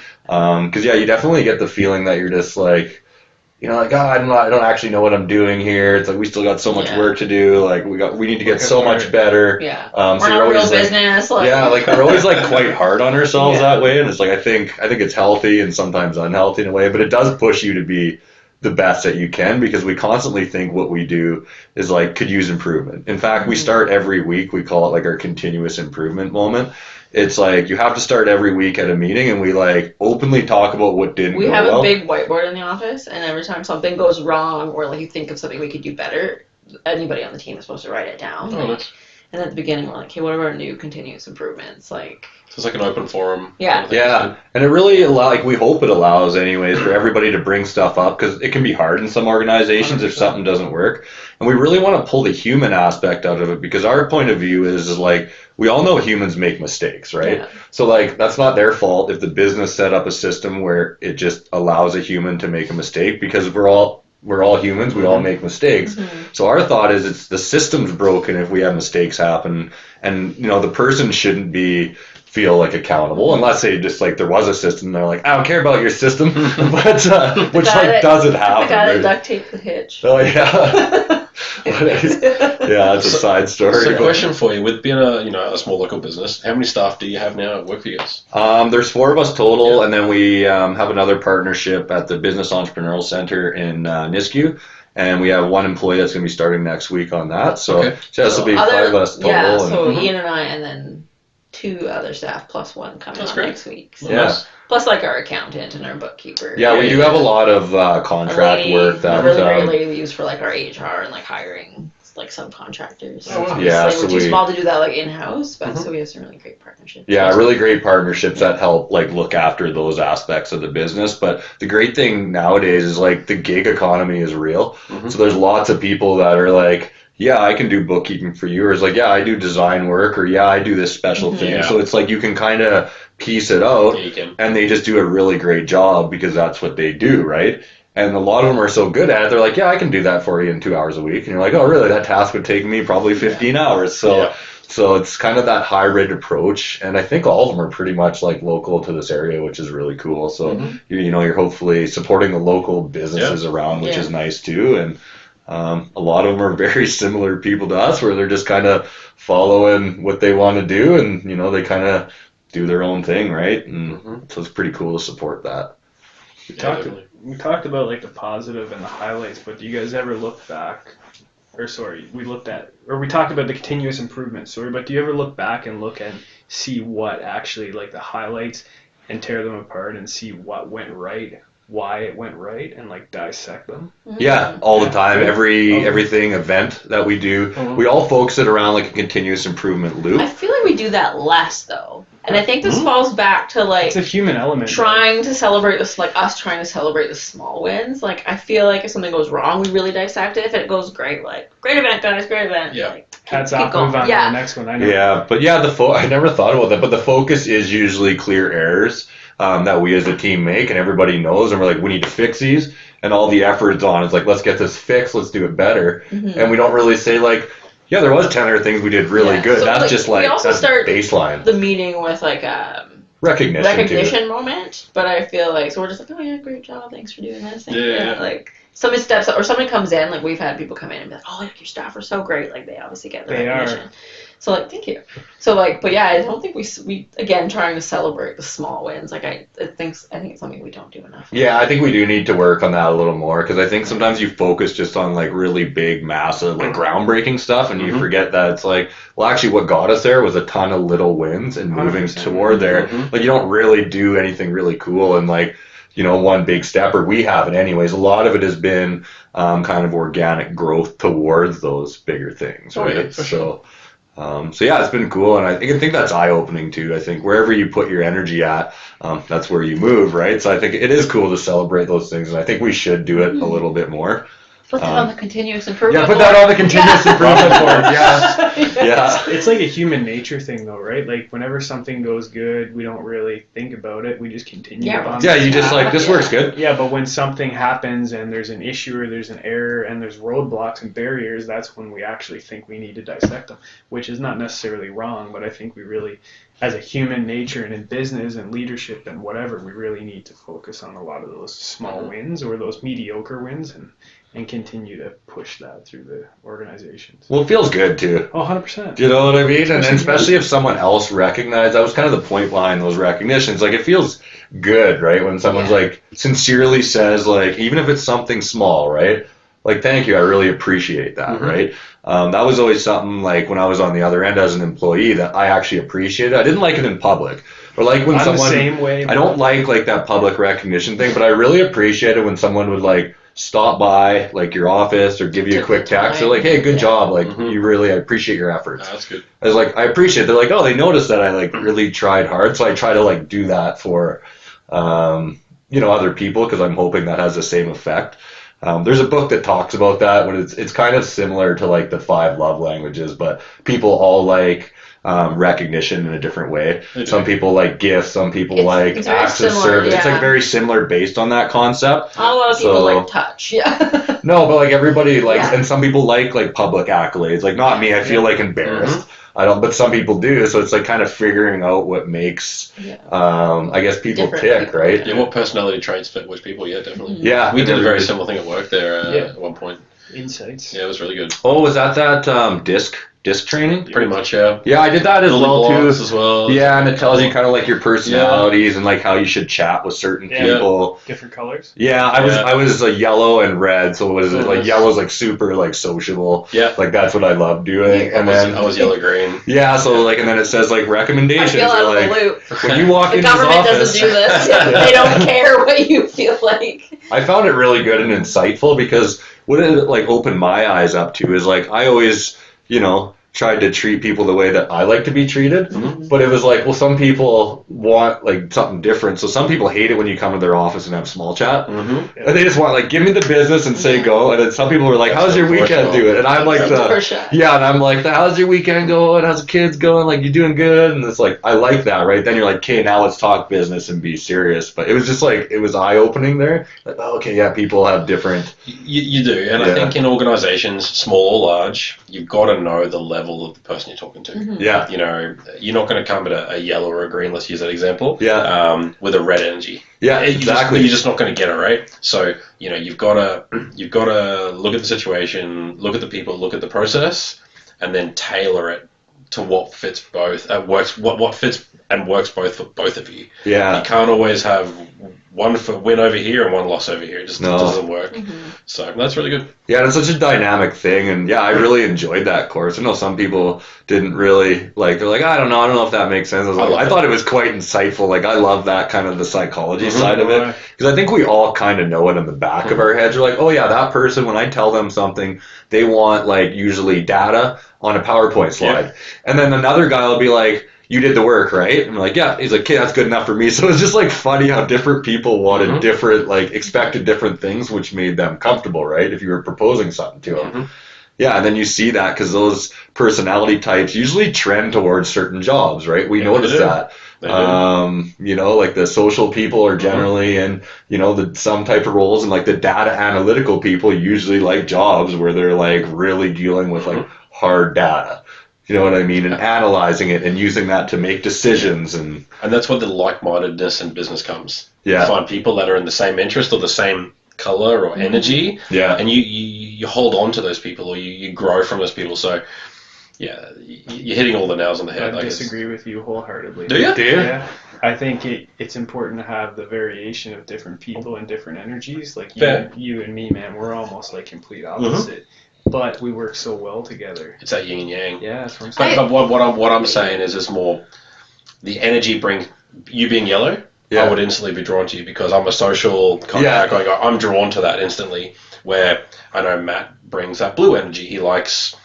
Because yeah, you definitely get the feeling that you're just like. You know, like, I don't actually know what I'm doing here. It's like we still got so much Yeah. work to do. Like we need to get Work so hard. much better. Yeah. So We're you're not real always like, business. Like, yeah, like we're always like quite hard on ourselves Yeah. that way, and it's like I think it's healthy and sometimes unhealthy in a way, but it does push you to be the best that you can because we constantly think what we do is like could use improvement. In fact, we start every week. We call it like our continuous improvement moment. It's like you have to start every week at a meeting, and we like openly talk about what didn't we go have well. a big whiteboard in the office, and every time something goes wrong or like you think of something we could do better, anybody on the team is supposed to write it down. Oh, Like, nice. and at the beginning, we're like, hey, what are our new continuous improvements? Like, So it's like an open forum. Yeah. kind of thing. Yeah, and it really like we hope it allows anyways for everybody to bring stuff up because it can be hard in some organizations if 100%. something doesn't work, and we really want to pull the human aspect out of it because our point of view is like we all know humans make mistakes, right? Yeah. So like that's not their fault if the business set up a system where it just allows a human to make a mistake because we're all humans, we all make mistakes. So our thought is it's the system's broken if we have mistakes happen, and you know the person shouldn't feel like accountable unless they just like there was a system and they're like I don't care about your system, but which like doesn't happen. The guy that right? duct taped the hitch. Oh yeah. Yeah, it's a side story. So, but- question for you: with being a small local business, how many staff do you have now at work for you guys? There's 4 of us total, and then we have another partnership at the Business Entrepreneurial Center in Nisku, and we have 1 employee that's going to be starting next week on that. So Okay. just to be 5 of us total. Yeah, and- so Ian and I, and then 2 other staff plus 1 coming That's on great. next week. So. Yeah. Nice. Plus, like our accountant and our bookkeeper. Yeah, we do have a lot of contract work that. a really great lady we use for like our HR and like hiring like subcontractors. Oh, wow. Yeah, Like, so we're too we- small to do that like in house, but so we have some really great partnerships. Yeah, really great partnerships that help like look after those aspects of the business. But the great thing nowadays is like the gig economy is real. So there's lots of people that are like, yeah, I can do bookkeeping for you, or it's like, yeah, I do design work, or yeah, I do this special thing. Yeah. So it's like you can kind of piece it out, Yeah, you can. and they just do a really great job because that's what they do, right? And a lot of them are so good at it, they're like, yeah, I can do that for you in 2 hours a week. And you're like, oh, really? That task would take me probably 15 hours. So Yeah. so it's kind of that hybrid approach. And I think all of them are pretty much like local to this area, which is really cool. So, you're hopefully supporting the local businesses around, which is nice too. And a lot of them are very similar people to us where they're just kind of following what they want to do. And, they kind of do their own thing, right? And so it's pretty cool to support that. We talked about like the positive and the highlights, but do you guys ever look back? We talked about the continuous improvement, but do you ever look back and look and see what actually like the highlights and tear them apart and see what went right, why it went right, and like dissect them? Yeah, all the time. Everything event that we do, we all focus it around like a continuous improvement loop. I feel like we do that less though. And I think this falls back to like it's a human element. Trying to celebrate this, like us trying to celebrate the small wins. Like I feel like if something goes wrong, we really dissect it. If it goes great, like great event, guys, great event. Yeah. Like, hats off, move on to the next one. I know. Yeah, but yeah, I never thought about that. But the focus is usually clear errors that we as a team make, and everybody knows, and we're like, we need to fix these, and all the effort's on. It's like, let's get this fixed, let's do it better, and we don't really say like, yeah, there was 10 other things we did really good. So that's just like that's baseline. The meeting with like recognition moment, but I feel like so we're just like, oh yeah, great job, thanks for doing this. Yeah. Like somebody steps up or somebody comes in, like we've had people come in and be like, oh, like, your staff are so great, like they obviously get the recognition. So like, thank you. So like, but yeah, I don't think we again trying to celebrate the small wins. Like I think it's something we don't do enough. Yeah, I think we do need to work on that a little more because I think sometimes you focus just on like really big, massive, like groundbreaking stuff, and you forget that it's like, well, actually, what got us there was a ton of little wins and moving toward there. Like you don't really do anything really cool and like, you know, one big step, or we haven't anyways. A lot of it has been kind of organic growth towards those bigger things, right? Yeah, for sure. So yeah, it's been cool, and I think that's eye-opening too. I think wherever you put your energy at, that's where you move, right? So I think it is cool to celebrate those things, and I think we should do it a little bit more. Put that on the continuous improvement. Yeah, put that on the continuous improvement board. Yeah. It's like a human nature thing, though, right? Like whenever something goes good, we don't really think about it. We just continue on. Yeah, you just like, this works good. Yeah, but when something happens and there's an issue or there's an error and there's roadblocks and barriers, that's when we actually think we need to dissect them, which is not necessarily wrong, but I think we really, as a human nature and in business and leadership and whatever, we really need to focus on a lot of those small wins or those mediocre wins and continue to push that through the organizations. Well, it feels good too. Oh, 100%. You know what I mean? And especially if someone else recognizes, that was kind of the point behind those recognitions. Like it feels good, right? When someone's like sincerely says, like, even if it's something small, right? Like, thank you, I really appreciate that, right? That was always something like when I was on the other end as an employee that I actually appreciated. I didn't like it in public. Or like when someone, the same way, I don't like that public recognition thing, but I really appreciate it when someone would like stop by like your office or give you a quick text. They're like, hey, good job. Like I appreciate your efforts. That's good. I was like, I appreciate it. They're like, oh, they noticed that I like really tried hard. So I try to like do that for, other people because I'm hoping that has the same effect. There's a book that talks about that, but it's kind of similar to like the 5 love languages, but people all like recognition in a different way. Some people like gifts, some people like acts of service. Yeah. It's like very similar based on that concept. A lot of people like touch, yeah. No, but like everybody likes, and some people like public accolades. Like not me, I feel like embarrassed. I don't, but some people do. So it's like kind of figuring out what makes, I guess, people tick, right? Yeah, what personality traits fit which people? Yeah, definitely. Yeah, we did a very similar thing at work there at one point. Insights. Yeah, it was really good. Oh, was that disc training? Pretty much, yeah. Yeah, I did that as well too. As well. Yeah, and it tells you kind of like your personalities and like how you should chat with certain people. Different colors. Yeah, I was like yellow and red, so was it like yellow's like super like sociable. Yeah, like that's what I love doing. And then I was yellow green. Yeah, so like and then it says like recommendations. I feel out of the loop. When you walk the into his government office, doesn't do this. They don't care what you feel like. I found it really good and insightful because what it like opened my eyes up to is like I always, tried to treat people the way that I like to be treated. But it was like, well, some people want like something different. So some people hate it when you come to their office and have small chat. And they just want like, give me the business and say go. And then some people are like, how's your weekend doing? And I'm like, and I'm like, how's your weekend going? How's the kids going? Like, you doing good? And it's like, I like that, right? Then you're like, okay, now let's talk business and be serious. But it was just like, it was eye-opening there. Like, oh, okay, yeah, people have different. You do. And I think in organizations, small or large, you've got to know the level of the person you're talking to. Yeah. You're not going to come at a yellow or a green, let's use that example, with a red energy. Yeah, exactly. You're just not going to get it, right? So, you've got to look at the situation, look at the people, look at the process, and then tailor it to what fits both, works what fits and works both for both of you. Yeah. You can't always have one win over here and one loss over here. It just doesn't work. So that's really good. Yeah, it's such a dynamic thing, and yeah, I really enjoyed that course. I know some people didn't really like. They're like, I don't know if that makes sense. I thought it was quite insightful. Like, I love that kind of the psychology side of it, because I think we all kind of know it in the back of our heads. We're like, oh yeah, that person. When I tell them something, they want like usually data on a PowerPoint slide, and then another guy will be like, you did the work, right? And I'm like, yeah. He's like, okay, that's good enough for me. So it's just like funny how different people wanted different, like expected different things, which made them comfortable, right? If you were proposing something to them. Yeah, and then you see that because those personality types usually trend towards certain jobs, right? We notice that. You know, like the social people are generally in, you know, some type of roles, and like the data analytical people usually like jobs where they're like really dealing with like hard data. You know what I mean? And analyzing it and using that to make decisions. And that's where the like-mindedness in business comes. Yeah. You find people that are in the same interest or the same color or energy. Yeah. And you hold on to those people, or you grow from those people. So, yeah, you're hitting all the nails on the head. I disagree with you wholeheartedly. Do you? Yeah. I think it's important to have the variation of different people and different energies. Like you and me, man, we're almost like complete opposite. But we work so well together. It's that yin and yang. Yeah, that's what I'm saying. But what I'm saying is, it's more the energy brings you being yellow. I would instantly be drawn to you because I'm a social contact. I'm drawn to that instantly. Where I know Matt brings that blue energy. He likes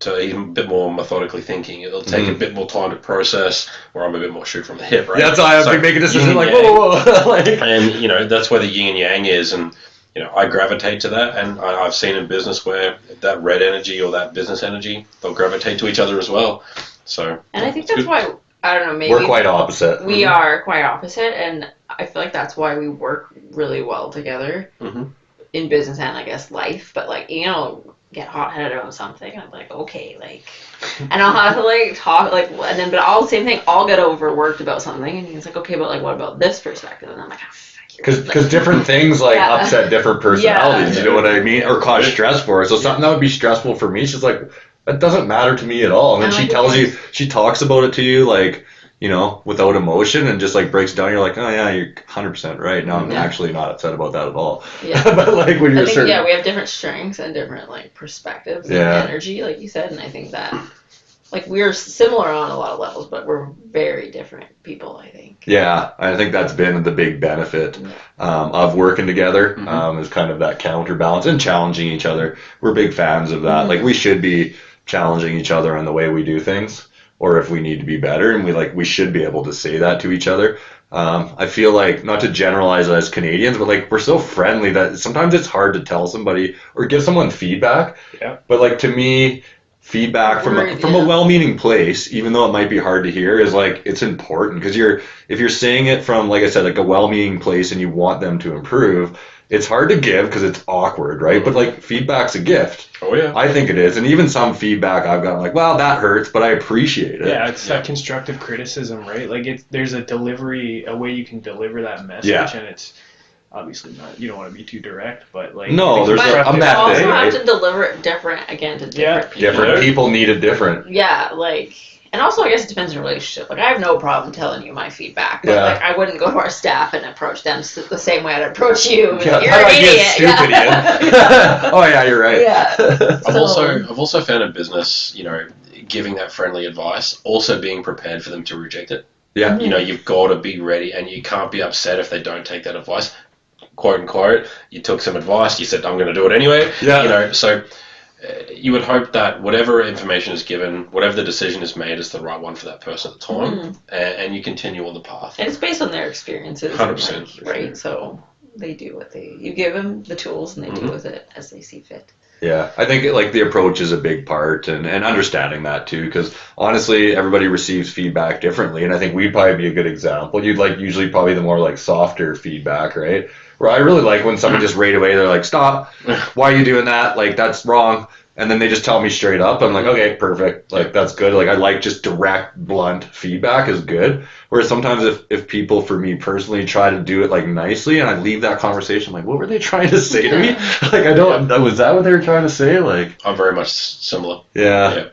to be a bit more methodically thinking. It'll take a bit more time to process. Where I'm a bit more shoot from the hip. Right. Yeah, that's why I have to make a decision. Like whoa. Like, and you know that's where the yin and yang is. And you know, I gravitate to that, and I've seen in business where that red energy or that business energy, they'll gravitate to each other as well. So, and I think that's why, I don't know, maybe we're quite opposite. We are quite opposite, and I feel like that's why we work really well together in business and I guess life. But like, you know, get hot-headed about something, and I'm like, okay, like, and I'll have to like talk, like, and then but all the same thing, I'll get overworked about something, and he's like, okay, but like, what about this perspective? And I'm like, because different things like upset different personalities, you know what I mean, or cause stress for her. So something that would be stressful for me, she's like, that doesn't matter to me at all. And then she tells you, she talks about it to you like, you know, without emotion, and just like breaks down. You're like, oh yeah, you're 100% right. No, I'm actually not upset about that at all. Yeah. But like when you're we have different strengths and different like perspectives and energy, like you said, and I think that. Like, we're similar on a lot of levels, but we're very different people, I think. Yeah, I think that's been the big benefit of working together, is kind of that counterbalance and challenging each other. We're big fans of that. Like, we should be challenging each other on the way we do things, or if we need to be better, and we should be able to say that to each other. I feel like, not to generalize as Canadians, but like, we're so friendly that sometimes it's hard to tell somebody or give someone feedback. Yeah. But like, to me, feedback from a well-meaning place, even though it might be hard to hear, is like, it's important, because if you're saying it from, like I said, like a well-meaning place and you want them to improve, it's hard to give because it's awkward, right? But like, feedback's a gift. Oh yeah, I think it is. And even some feedback I've gotten, like, well, that hurts, but I appreciate it. Yeah, it's that constructive criticism, right? Like, there's a way you can deliver that message, and it's obviously not, you don't want to be too direct, but like, no, there's a method. You also have to deliver it different again to different people. Different people need it different. Yeah, like, and also I guess it depends on the relationship. Like, I have no problem telling you my feedback, but like, I wouldn't go to our staff and approach them the same way I'd approach you. Yeah, you're an idiot. Stupid, Oh yeah, you're right. Yeah. I've also found in business, you know, giving that friendly advice, also being prepared for them to reject it. Yeah. You know, you've got to be ready, and you can't be upset if they don't take that advice. Quote unquote, you took some advice, you said, I'm going to do it anyway. Yeah. You know, so you would hope that whatever information is given, whatever the decision is made, is the right one for that person at the time, and you continue on the path. And it's based on their experiences. 100%. Like, right? So they do you give them the tools, and they do with it as they see fit. Yeah, I think like the approach is a big part, and understanding that too, because honestly, everybody receives feedback differently, and I think we'd probably be a good example. You'd like usually probably the more like softer feedback, right? Where I really like when someone just right away, they're like, stop, why are you doing that? Like, that's wrong. And then they just tell me straight up. I'm like, okay, perfect. Like, that's good. Like, I like just direct, blunt feedback is good. Whereas sometimes if people, for me personally, try to do it like nicely, and I leave that conversation, like, what were they trying to say to me? Like, I don't, was that what they were trying to say? Like, I'm very much similar. Yeah.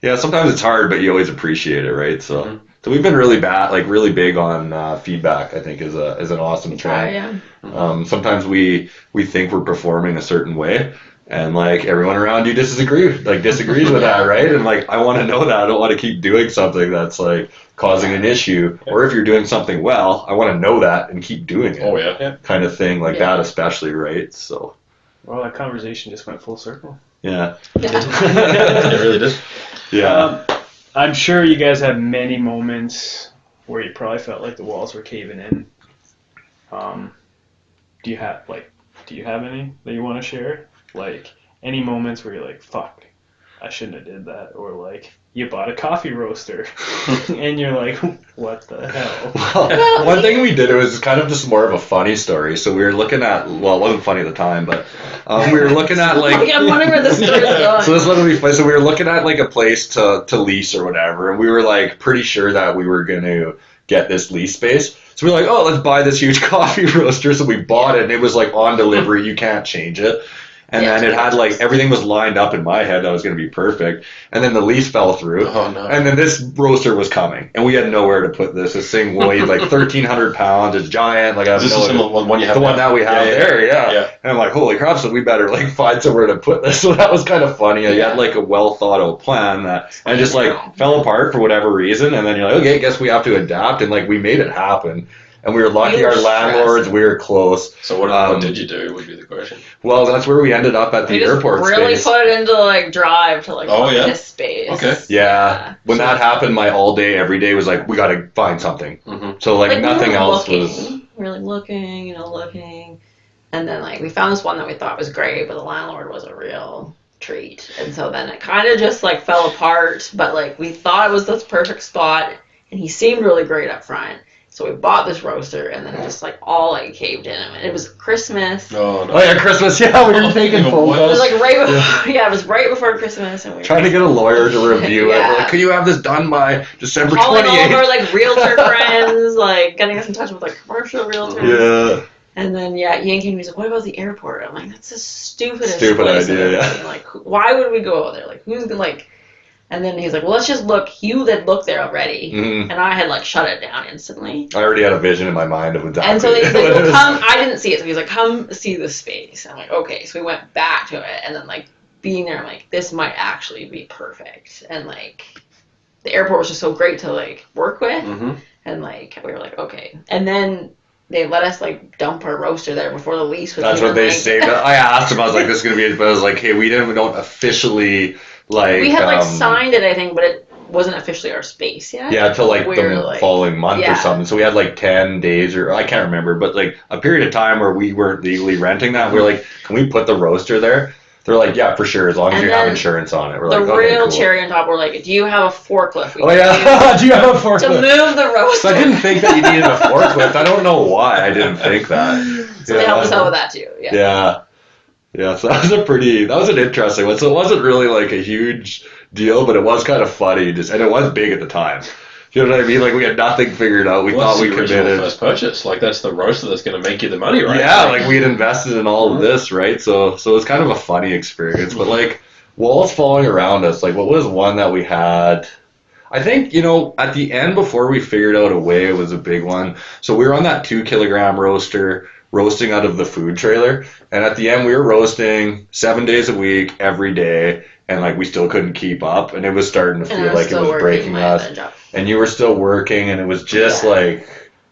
Yeah, sometimes it's hard, but you always appreciate it, right? So, Mm-hmm. so we've been really really big on feedback. I think is an awesome thing. Yeah. Sometimes we think we're performing a certain way, and like everyone around you disagrees with that, right? And like I want to know that. I don't want to keep doing something that's like causing an issue, or if you're doing something well, I want to know that and keep doing it. Oh yeah. Kind of thing, like that, especially, right? So. Well, that conversation just went full circle. Yeah. It really did. Yeah. I'm sure you guys have many moments where you probably felt like the walls were caving in. Do you have any that you want to share? Like any moments where you're like, fuck, I shouldn't have did that, or like you bought a coffee roaster and you're like, what the hell? Well, one thing we did, it was kind of just more of a funny story. So we were looking at, well, it wasn't funny at the time, but we were looking at like. I'm wondering where this story's going. So this one would be funny. So we were looking at like a place to lease or whatever, and we were like pretty sure that we were going to get this lease space. So we were like, oh, let's buy this huge coffee roaster. So we bought it, and it was like on delivery. You can't change it. And then it had like everything was lined up in my head that was going to be perfect. And then the lease fell through. Oh no! And then this roaster was coming, and we had nowhere to put this. This thing weighed like 1,300 pounds. It's giant. Like I have Is this the one you have? the one that we have there. Yeah. Yeah. And I'm like, holy crap! So we better like find somewhere to put this. So that was kind of funny. You had like a well thought out plan that, and it just like fell apart for whatever reason. And then you're like, okay, I guess we have to adapt. And like we made it happen. And we were lucky, our landlords, we were close. So what did you do, would be the question. Well, that's where we ended up at the airport really space. put it into like drive to like this space. Okay. Yeah. When that happened, my all day, every day was like, we got to find something. Mm-hmm. So like nothing else was. We were like looking. And then like we found this one that we thought was great, but the landlord was a real treat. And so then it kind of just like fell apart. But like we thought it was this perfect spot, and he seemed really great up front. So we bought this roaster, and then just like all like caved in. And it was Christmas. Oh no! Oh yeah, Christmas. Yeah, we were taking phone calls. It was like right before. Yeah, it was right before Christmas, and we were trying to get a lawyer to review it. We're like, could you have this done by December 28th? Calling all of our like realtor friends, like getting us in touch with like commercial realtors. Yeah. And then Ian came to me and he's like, "What about the airport?" I'm like, "That's the stupidest idea." Yeah. Like, why would we go there? Like, who's gonna like?" And then he's like, well, let's just look. You had looked there already. Mm-hmm. And I had, like, shut it down instantly. I already had a vision in my mind of exactly. And so he's like, well, come. I didn't see it. So he's like, come see the space. I'm like, okay. So we went back to it. And then, like, being there, I'm like, this might actually be perfect. And, like, the airport was just so great to, like, work with. Mm-hmm. And, like, we were like, okay. And then they let us, like, dump our roaster there before the lease was That's what they saved. I asked him. I was like, this is going to be, but I was like, hey, we don't officially... Like, we had like signed it, I think, but it wasn't officially our space yet. Yeah, until like the following month or something. So we had like 10 days or I can't remember, but like a period of time where we weren't legally renting that. We were like, can we put the roaster there? They're like, yeah, for sure, as long as you have insurance on it. We're like, okay, real cool. cherry on top, we're like, do you have a forklift? Oh yeah, do you have a forklift? To move the roaster. So I didn't think that you needed a forklift. I don't know why I didn't think that. So they helped us out with that too. Yeah. Yeah, so that was an interesting one. So it wasn't really like a huge deal, but it was kind of funny, and it was big at the time. You know what I mean? Like we had nothing figured out. We thought we committed. First purchase, like that's the roaster that's going to make you the money, right? Yeah, like we had invested in all of this, right? So it was kind of a funny experience. But like walls falling around us, like what was one that we had? I think, at the end before we figured out a way, it was a big one. So we were on that 2-kilogram roaster, roasting out of the food trailer, and at the end we were roasting 7 days a week, every day, and like we still couldn't keep up, and it was starting to feel like it was breaking us. And you were still working, and it was just like,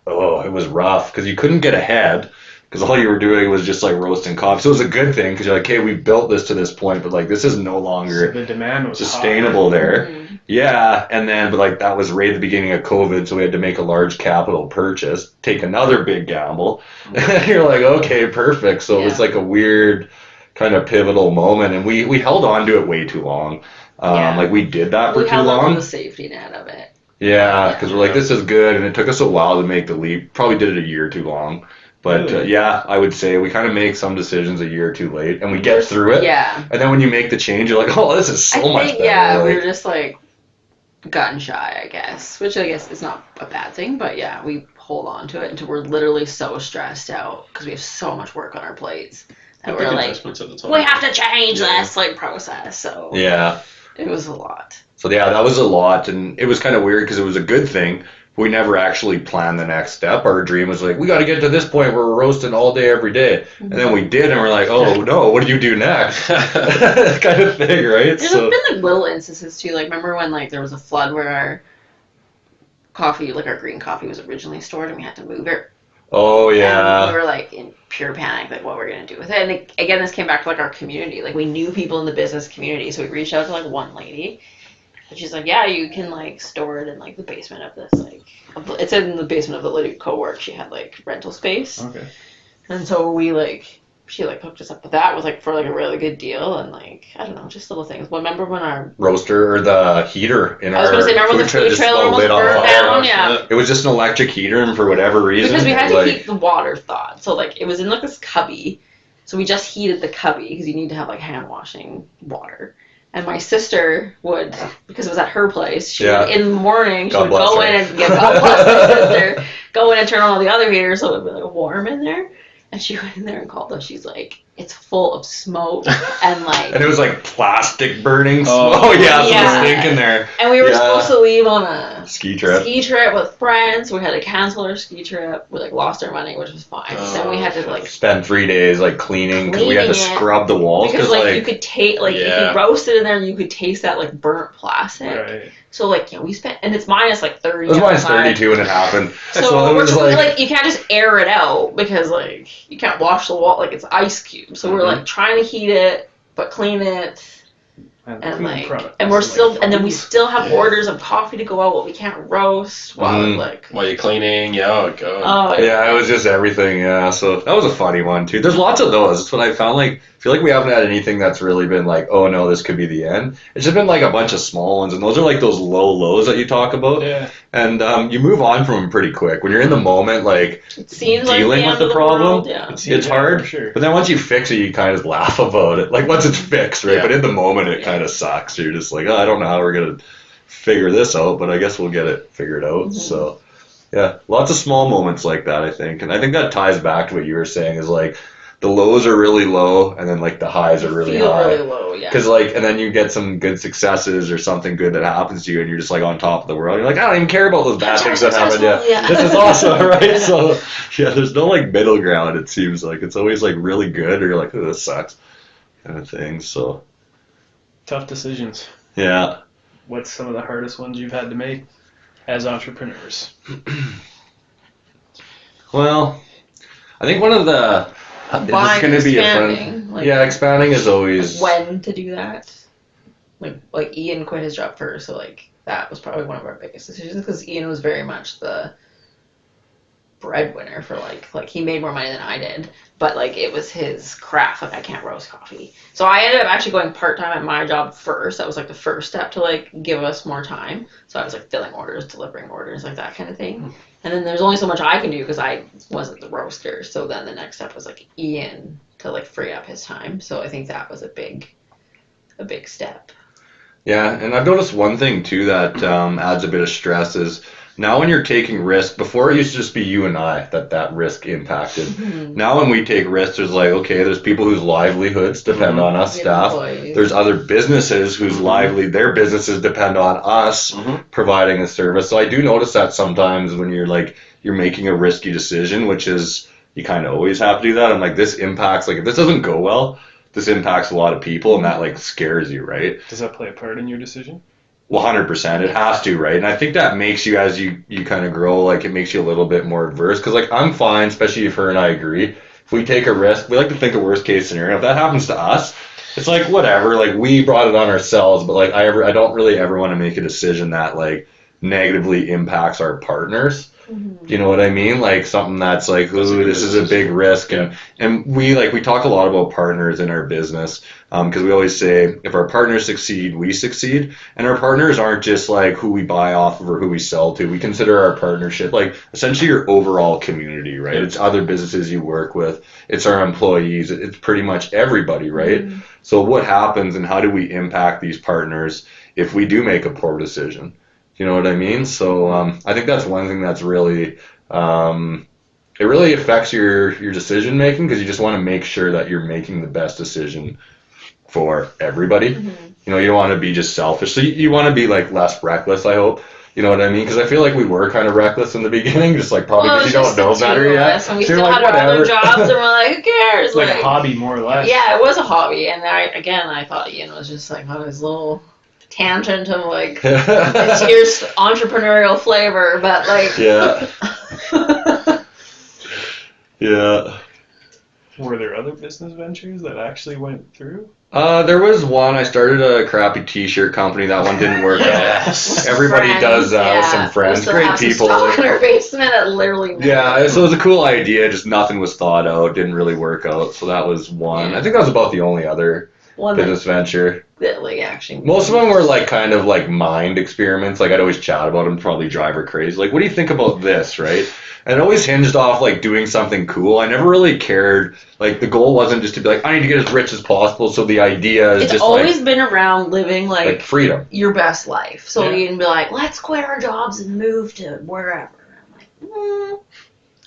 it was rough because you couldn't get ahead because all you were doing was just like roasting coffee. So it was a good thing because you're like, hey, we built this to this point, but like this is no longer the demand was sustainable high. there. Mm-hmm. Yeah, and then but like that was right at the beginning of COVID, so we had to make a large capital purchase, take another big gamble. And you're like, okay, perfect. So it was like a weird kind of pivotal moment, and we held on to it way too long. Like we did that for too long. We held on the safety net of it. Yeah, because we're like, this is good, and it took us a while to make the leap. Probably did it a year too long. But I would say we kind of make some decisions a year too late, and we get through it. Yeah. And then when you make the change, you're like, oh, this is so much better. Yeah, like, we were just like gun shy, I guess, which I guess is not a bad thing. But yeah, we hold on to it until we're literally so stressed out because we have so much work on our plates that we're like, we have to change this like process. So yeah. It was a lot. So yeah, that was a lot, and it was kind of weird because it was a good thing. We never actually planned the next step. Our dream was like, we got to get to this point where we're roasting all day, every day. And then we did, and we're like, oh no, what do you do next? Kind of thing, right? There's been like little instances too. Like remember when like there was a flood where our coffee, like our green coffee, was originally stored, and we had to move it. Oh yeah. And we were like in pure panic, like what we're gonna do with it. And again, this came back to like our community. Like we knew people in the business community, so we reached out to like one lady. And she's like, yeah, you can like store it in like the basement of this it's in the basement of the lady co-work. She had like rental space. Okay. And so she like hooked us up with that was like for like a really good deal and like I don't know, just little things. Well, remember when our roaster or the heater in I was our gonna say, remember when the food trailer almost burned down? Yeah. It was just an electric heater, and for whatever reason, because we had to keep the water thawed. So like it was in like this cubby. So we just heated the cubby because you need to have like hand washing water. And my sister would, because it was at her place, she would, in the morning, she would go in and God bless my sister, go in and turn on all the other heaters so it would be like warm in there. And she went in there and called us. She's like, it's full of smoke and like. And it was like plastic burning smoke. Oh yeah, so the stink in there. And we were supposed to leave on a ski trip with friends. We had to cancel our ski trip. We like lost our money, which was fine. Then we had to like spend 3 days like cleaning because we had to scrub the walls because like you could taste like if you roasted in there, you could taste that like burnt plastic. Right. So like we spent, and it's minus like 30. It was minus 32 when it happened. So it was like you can't just air it out because like you can't wash the wall, like it's ice cubes. So we're like trying to heat it but clean it. And like, and we're still, and then we still have orders of coffee to go out, but we can't roast while you're cleaning. Oh god. Oh yeah, it was just everything. Yeah, so that was a funny one too. There's lots of those. That's what I found. Like, I feel like we haven't had anything that's really been like, oh no, this could be the end. It's just been like a bunch of small ones, and those are like those low lows that you talk about. Yeah. And you move on from them pretty quick when you're in the moment, like it seems dealing like with the problem. It's hard. For sure. But then once you fix it, you kind of laugh about it. Like once it's fixed, right? Yeah. But in the moment, it kind of sucks. You're just like, oh, I don't know how we're gonna figure this out, but I guess we'll get it figured out. So, yeah, lots of small moments like that, I think, and I think that ties back to what you were saying is like the lows are really low, and then like the highs are really high. Really low, yeah. Because like, and then you get some good successes or something good that happens to you, and you're just like on top of the world. You're like, I don't even care about those bad things that happen. Yeah, this is awesome, right? So yeah, there's no like middle ground. It seems like it's always like really good, or you're like, oh, this sucks, kind of thing. So tough decisions. Yeah. What's some of the hardest ones you've had to make as entrepreneurs? Well, I think one of the this is going to be a fun. Like, expanding is always when to do that. Like Ian quit his job first, so like that was probably one of our biggest decisions because Ian was very much the breadwinner for like he made more money than I did, but like it was his craft. Like I can't roast coffee, so I ended up actually going part-time at my job first. That was like the first step to like give us more time. So I was like filling orders, delivering orders, like that kind of thing. And then there's only so much I can do because I wasn't the roaster. So then the next step was like Ian to like free up his time. So I think that was a big step. Yeah, and I've noticed one thing too that adds a bit of stress is now when you're taking risk, before it used to just be you and I that risk impacted. Mm-hmm. Now when we take risks, there's like, okay, there's people whose livelihoods depend on us, staff. Employees. There's other businesses whose their businesses depend on us providing a service. So I do notice that sometimes when you're making a risky decision, which is, you kind of always have to do that. I'm like, this impacts, like if this doesn't go well, this impacts a lot of people, and that like scares you, right? Does that play a part in your decision? Well, 100%. It has to, right? And I think that makes you, as you kind of grow, like it makes you a little bit more adverse. Because like I'm fine, especially if her and I agree. If we take a risk, we like to think a worst case scenario. If that happens to us, it's like whatever. Like we brought it on ourselves, but like I don't really ever want to make a decision that like negatively impacts our partners. Mm-hmm. You know what I mean? Like something that's like, ooh, this is a big risk. And we talk a lot about partners in our business because we always say if our partners succeed, we succeed. And our partners aren't just like who we buy off of or who we sell to. We consider our partnership like essentially your overall community, right? It's other businesses you work with. It's our employees. It's pretty much everybody, right? Mm-hmm. So what happens and how do we impact these partners if we do make a poor decision? You know what I mean? So I think that's one thing that's really, it really affects your decision making because you just want to make sure that you're making the best decision for everybody. Mm-hmm. You know, you don't want to be just selfish. So you want to be like less reckless, I hope. You know what I mean? Because I feel like we were kind of reckless in the beginning, just like probably because you don't know better yet. And we So you're still like, had our other whatever. jobs, and we're like, who cares? It's like a hobby, more or less. Yeah, it was a hobby, and I thought Ian was just like on his little tangent of like it's your entrepreneurial flavor, but like Yeah. Yeah. Were there other business ventures that actually went through? There was one. I started a crappy T-shirt company. That one didn't work Yes. out. Everybody does that with some friends. We still Great have some people. stock in our basement that literally. Yeah, so it was a cool idea. Just nothing was thought out. Didn't really work out. So that was one. Yeah. I think that was about the only other One business venture. that like actually. Most of them were like kind of like mind experiments. Like I'd always chat about them, probably drive her crazy. Like, what do you think about this, right? And it always hinged off like doing something cool. I never really cared. Like the goal wasn't just to be like, I need to get as rich as possible. So the idea is It's just always been around living like freedom. your best life. So Yeah. you can be like, let's quit our jobs and move to wherever. I'm like,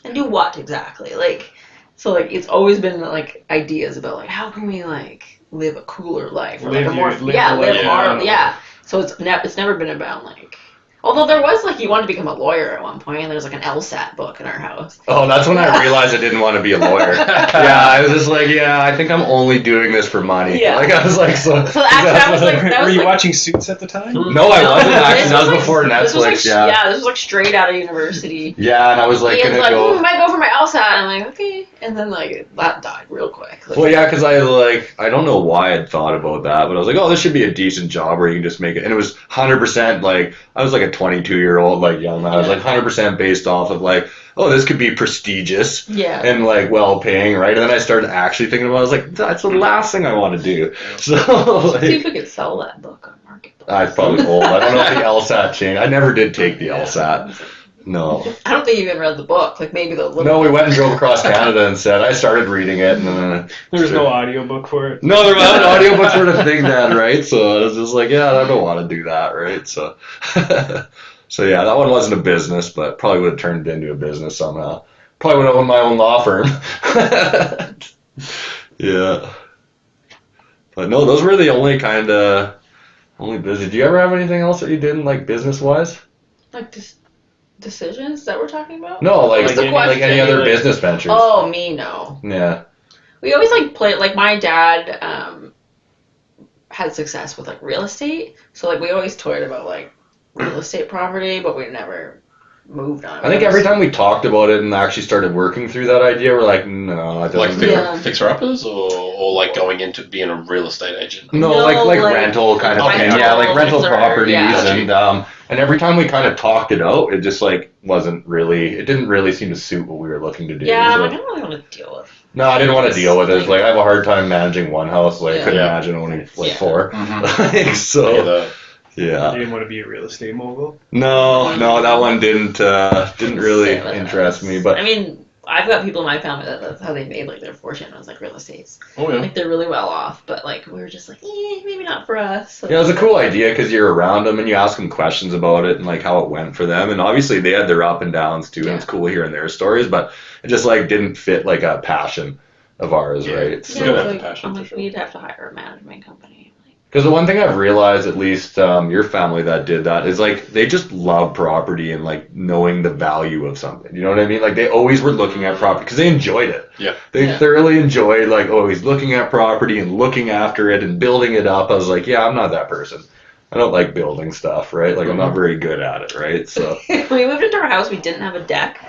and do what exactly? Like, so like it's always been like ideas about like how can we like live a cooler life or Live like a more your- live yeah the live life you hard want. yeah. So it's never been about like. Although there was like you wanted to become a lawyer at one point, and there's like an LSAT book in our house. Oh, that's when I realized I didn't want to be a lawyer. Yeah, I was just like, yeah, I think I'm only doing this for money. Yeah. Like I was like, so. So actually, I was like, that Were was you like, watching Suits at the time? No, I wasn't actually. This That was like- before this was, Netflix. like, Yeah. this was like straight out of university. Yeah, and I was like Ian's gonna like, go. I might go for my LSAT. And I'm like, okay. And then like that died real quick. Like, Well, yeah, because I don't know why I'd thought about that, but I was like, oh, this should be a decent job where you can just make it. And it was 100% like, I was like a 22-year-old, like young man. I was like 100% based off of like, oh, this could be prestigious yeah. and like well paying, right? And then I started actually thinking about it. I was like, that's the last thing I want to do. So, See if like, we could sell that book on Marketplace. I probably old. I don't know if the LSAT changed. I never did take the LSAT. No. I don't think you even read the book. Like maybe the little. No, we went and drove across Canada and said, I started reading it and then. There was no audiobook for it. No, there wasn't an audiobook sort of thing then, right? So I was just like, yeah, I don't want to do that, right? So, so yeah, that one wasn't a business, but probably would have turned it into a business somehow. Probably would have owned my own law firm. Yeah. But no, those were the only business. Did you ever have anything else that you did like business wise? Like decisions that we're talking about. No, like What's the any question? other Like- business ventures. Oh, me no. Yeah. We always like play like my dad had success with like real estate, so like we always toyed about like real estate property, but we never moved on. I think every time we talked about it and actually started working through that idea, we're like, no, it Like doesn't. Yeah. fixer-uppers or like going into being a real estate agent? No, No, like like rental kind of Okay. thing. Yeah, like rental Or- properties yeah. and every time we kind of talked it out, it just like it didn't really seem to suit what we were looking to do. Yeah, I'm So- like, I don't really want to deal with. no, I didn't want to deal with it. It's like I have a hard time managing one house. Like I couldn't Yeah. imagine owning like Yeah. 4. Like, Yeah, so the- yeah. You didn't want to be a real estate mogul. No, that one didn't really Sit with interest us. me. But I mean, I've got people in my family that's how they made like their fortune was like real estate. oh yeah. Like they're really well off, but like we were just like, maybe not for us. So, yeah, it was a cool idea because you're around them and you ask them questions about it and like how it went for them. And obviously they had their up and downs too, and it's cool hearing their stories. But it just like didn't fit like a passion of ours, Yeah. right? Yeah, You gotta have like, the passion I'm for like, sure. we'd have to hire a management company. Like, Because the one thing I've realized, at least your family that did that, is like they just love property and like knowing the value of something. You know what I mean? Like they always were looking at property because they enjoyed it. Yeah. They Yeah. thoroughly enjoyed like always looking at property and looking after it and building it up. I was like, yeah, I'm not that person. I don't like building stuff, right? Like I'm not very good at it, right? So when we moved into our house, we didn't have a deck.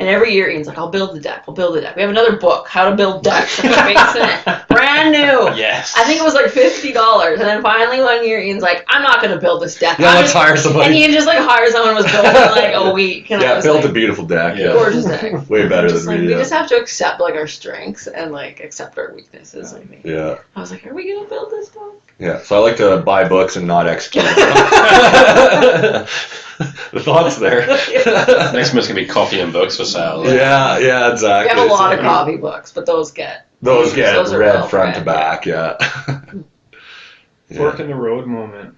And every year, Ian's like, I'll build the deck. We'll build the deck. We have another book, How to Build Decks in the basement. Brand new. Yes. I think it was like $50. And then finally one year, Ian's like, I'm not going to build this deck. yeah, I'm let's just... hire And somebody. Ian just like hired someone who was building it in like a week. And I Yeah, was built like, a beautiful deck. Yeah. Yeah, gorgeous deck. way better Just than like, me. we Yeah. just have to accept like our strengths and like accept our weaknesses. I think. Yeah. I was like, are we going to build this book? Yeah, so I like to buy books and not execute. The thoughts there. Next month's gonna be coffee and books for sale. Yeah, exactly. We have a lot of So coffee books, but those get those get those are read well front to read, back. Yeah. Fork in the road moment.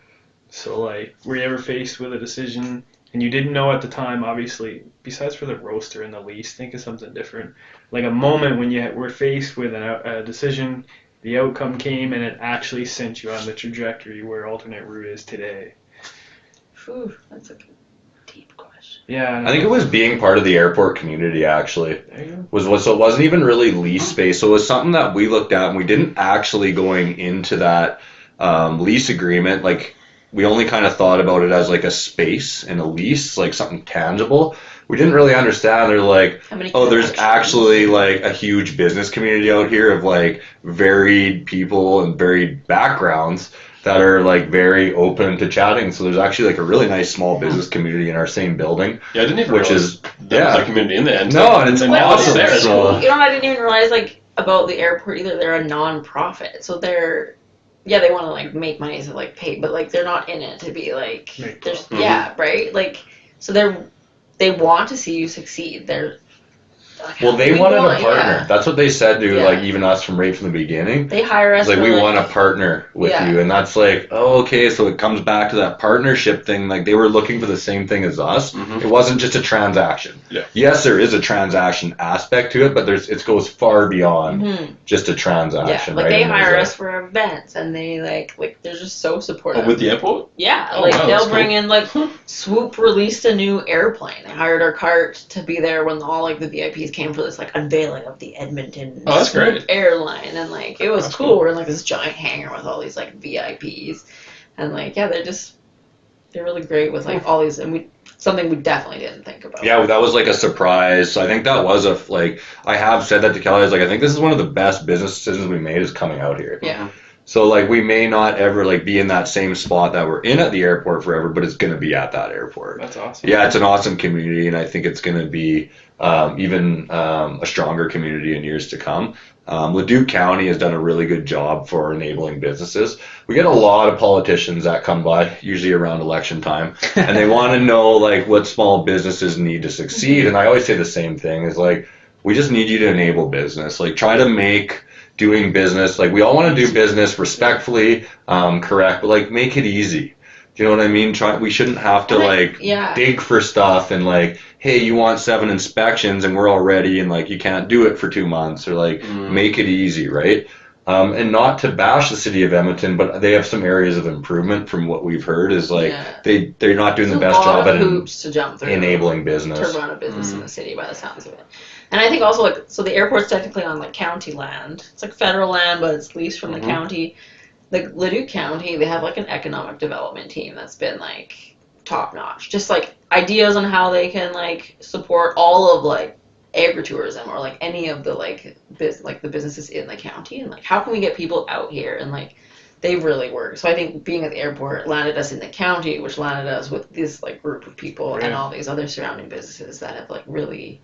So like, were you ever faced with a decision and you didn't know at the time? Obviously, besides for the roaster and the lease, think of something different. Like a moment when you were faced with a decision the outcome came and it actually sent you on the trajectory where alternate route is today? Whew, that's a deep question. Yeah, I think it was being part of the airport community, actually. There you go. So it wasn't even really lease space. So it was something that we looked at, and we didn't actually going into that lease agreement. Like, we only kind of thought about it as like a space and a lease, like something tangible. We didn't really understand. They're like, oh, there's actually like a huge business community out here of like varied people and varied backgrounds that are like very open to chatting. So there's actually like a really nice small business community in our same building. Yeah, I didn't even which realize is there was a community in there. And it's awesome. Very So, cool. You know, I didn't even realize like about the airport either. They're a non-profit, so they want to like make money to like pay, but like they're not in it to be like there's right, like so they want to see you succeed. They're well, they wanted a partner. Yeah. That's what they said to like even us from right from the beginning. They hire us like for, we want to partner with Yeah. you, and that's like, oh, okay. So it comes back to that partnership thing. Like they were looking for the same thing as us. Mhm. It wasn't just a transaction. Yeah. Yes, there is a transaction aspect to it, but it goes far beyond just a transaction. like right? they And hire there's us for events, and they like they're just so supportive. Oh, with the airport? Yeah, Oh, like wow, they'll that's bring cool. in like Swoop released a new airplane. They hired our cart to be there when all like the VIPs came for this like unveiling of the Edmonton Oh, that's Swoop great. airline, and like it was That's cool. cool. We're in like this giant hangar with all these like VIPs, and like they're really great with like all these, and something we definitely didn't think about. Yeah, that was like a surprise. So I think that was I have said that to Kelly. I was like, I think this is one of the best business decisions we made is coming out here. Yeah. So like we may not ever like be in that same spot that we're in at the airport forever, but it's going to be at that airport. That's awesome. Yeah, it's an awesome community, and I think it's going to be even a stronger community in years to come. Leduc County has done a really good job for enabling businesses. We get a lot of politicians that come by, usually around election time, and they want to know like what small businesses need to succeed. And I always say the same thing is like, we just need you to enable business. Like try to make doing business, like we all want to do business respectfully, correct, but like make it easy. Do you know what I mean? We shouldn't have to dig for stuff and like, hey, you want 7 inspections and we're all ready and like you can't do it for 2 months, or like make it easy, right? And not to bash the city of Edmonton, but they have some areas of improvement from what we've heard is like they're not doing the best job at hoops to jump through enabling business. to run a business in the city by the sounds of it. And I think also like so the airport's technically on like county land. It's like federal land, but it's leased from the county. Like Leduc County, they have like an economic development team that's been like top notch. Just like ideas on how they can like support all of like agritourism or like any of the like the businesses in the county, and like how can we get people out here, and like they really work. So I think being at the airport landed us in the county, which landed us with this like group of people and all these other surrounding businesses that have like really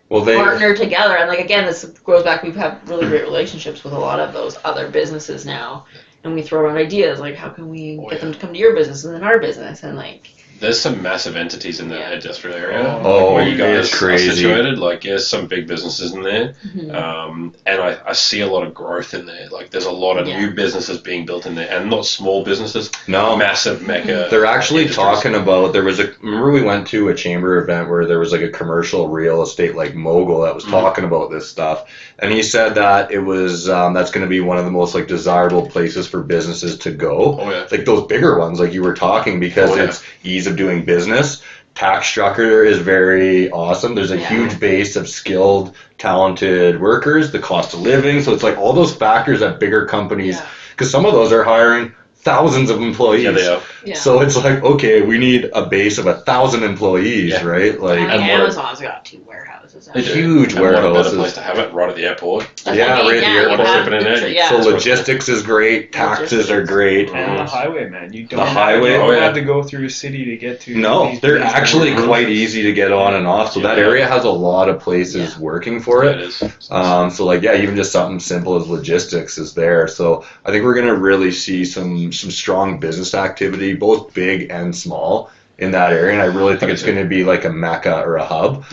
partner together. And like again, this goes back, we've had really great relationships with a lot of those other businesses now, and we throw around ideas like how can we get them to come to your business and then our business, and like there's some massive entities in the industrial area where you guys it's crazy. are situated. Like there's some big businesses in there, Mm-hmm. And I see a lot of growth in there. Like there's a lot of new businesses being built in there, and not small businesses. No, massive mecca. They're actually talking about. Remember we went to a chamber event where there was like a commercial real estate like mogul that was talking about this stuff, and he said that it was that's going to be one of the most like desirable places for businesses to go. Oh yeah, like those bigger ones, like you were talking, because it's ease of doing business. Tax structure is very awesome. There's a huge base of skilled, talented workers, the cost of living. So it's like all those factors that bigger companies, because some of those are hiring thousands of employees. Yeah, they are. Yeah. So it's like, okay, we need a base of 1,000 employees, right? Like, and Amazon's got 2 warehouses. Huge and what a better warehouses. place to have it, right at the airport. Right at the airport. So So logistics is great, taxes are great. And the highway, man. You don't have to go through a city to get to. No, these they're places. actually quite easy to get on and off. So that area has a lot of places working for it. So like, even just something simple as logistics is there. So I think we're gonna really see some strong business activity, both big and small, in that area. And I really think it's going to be like a mecca or a hub.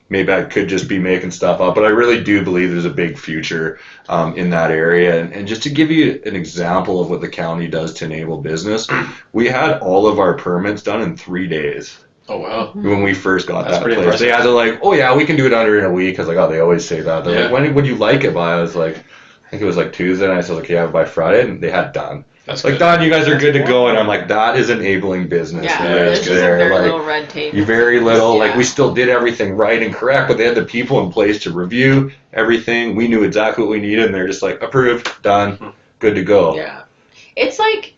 Maybe I could just be making stuff up, but I really do believe there's a big future in that area. And just to give you an example of what the county does to enable business, we had all of our permits done in 3 days. Oh wow! When we first got That's that pretty place, impressive. they had to like, oh yeah, we can do it under in a week. I was like, oh, they always say that. They're like, when would you like it by? I was like, think it was like Tuesday, and I said, okay, by Friday, and they had done. That's Like, good. Don, you guys are good to go, and I'm like, that is enabling business. Yeah, right there's just there. very Like, little red tape. very little. Like, Yeah. we still did everything right and correct, but they had the people in place to review everything. We knew exactly what we needed, and they're just like, approved, done, good to go. Yeah. It's like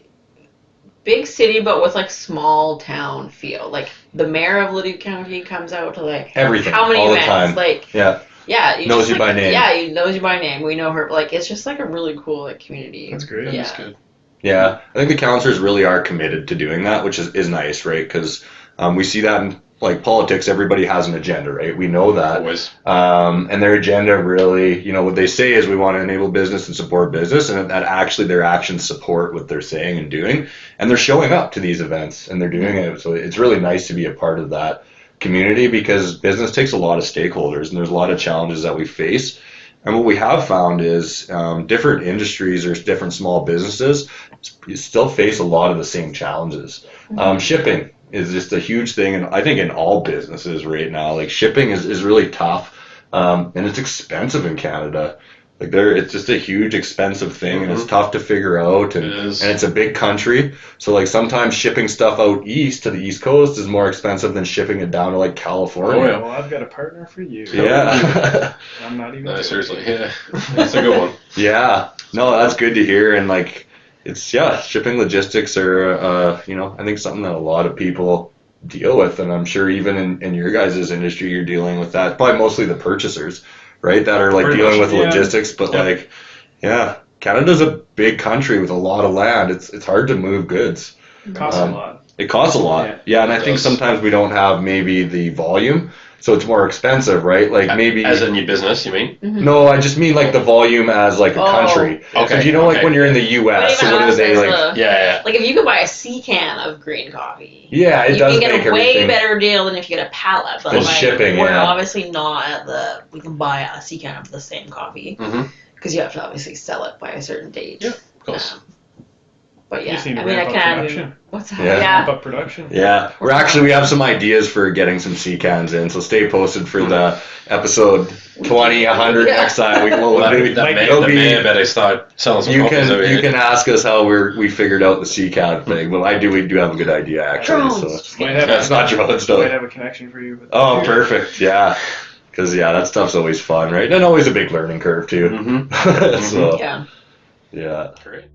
big city, but with like small town feel. Like the mayor of Leduc County comes out to like Everything, how many all the events? time. Like Yeah. yeah, Knows just, you like, by name. Yeah, he knows you by name. We know her. Like it's just like a really cool like community. That's great. That Yeah. is good. Yeah, I think the counselors really are committed to doing that, which is nice, right? Because we see that in like politics, everybody has an agenda, right? We know that. Always. And their agenda really, what they say is we want to enable business and support business, and that actually their actions support what they're saying and doing. And they're showing up to these events and they're doing it. So it's really nice to be a part of that community because business takes a lot of stakeholders and there's a lot of challenges that we face. And what we have found is different industries or different small businesses still face a lot of the same challenges. Shipping is just a huge thing, and I think in all businesses right now, like shipping is really tough, and it's expensive in Canada. Like it's just a huge expensive thing, and it's tough to figure out, and it's a big country. So like sometimes shipping stuff out east to the East Coast is more expensive than shipping it down to like California. Oh, yeah, well, I've got a partner for you. Yeah. I'm not even. No, joking. seriously, yeah, that's a good one. Yeah, no, that's good to hear, and like, shipping logistics are, I think something that a lot of people deal with, and I'm sure even in your guys' industry, you're dealing with that. Probably mostly the purchasers, right, that are like Pretty dealing much, with yeah. logistics, but like, yeah, Canada's a big country with a lot of land. It's hard to move goods. Costs a lot. It costs a lot, and I think does. sometimes we don't have maybe the volume. So it's more expensive, right? Like maybe As in your business, you mean? no, I just mean like the volume as like a country. Okay. So you know, like Okay. when you're in the U.S., so what do they like? Yeah. Like if you could buy a sea can of green coffee, Yeah, it you does can make get a way everything. better deal than if you get a pallet. But Than like, shipping, we're yeah. obviously not at the we can buy a sea can of the same coffee Mhm. because you have to obviously sell it by a certain date. Yeah, of course. But You yeah, just need to I mean, I ramp up can production. What's that? Yeah. Ramp up production. Yeah, we have some ideas for getting some sea cans in, so stay posted for the episode 20, 100 Yeah. next time. We'll That, do. that it'll man, the be- man better start selling some you coffees over can here. you can ask us how we figured out the sea can thing, but we do have a good idea actually. Drones. So Just Might kidding. have, that's not drones might though. have a connection for you. But Oh, perfect. Yeah, because that stuff's always fun, right? And always a big learning curve too. Mm-hmm. So Yeah. yeah. Great.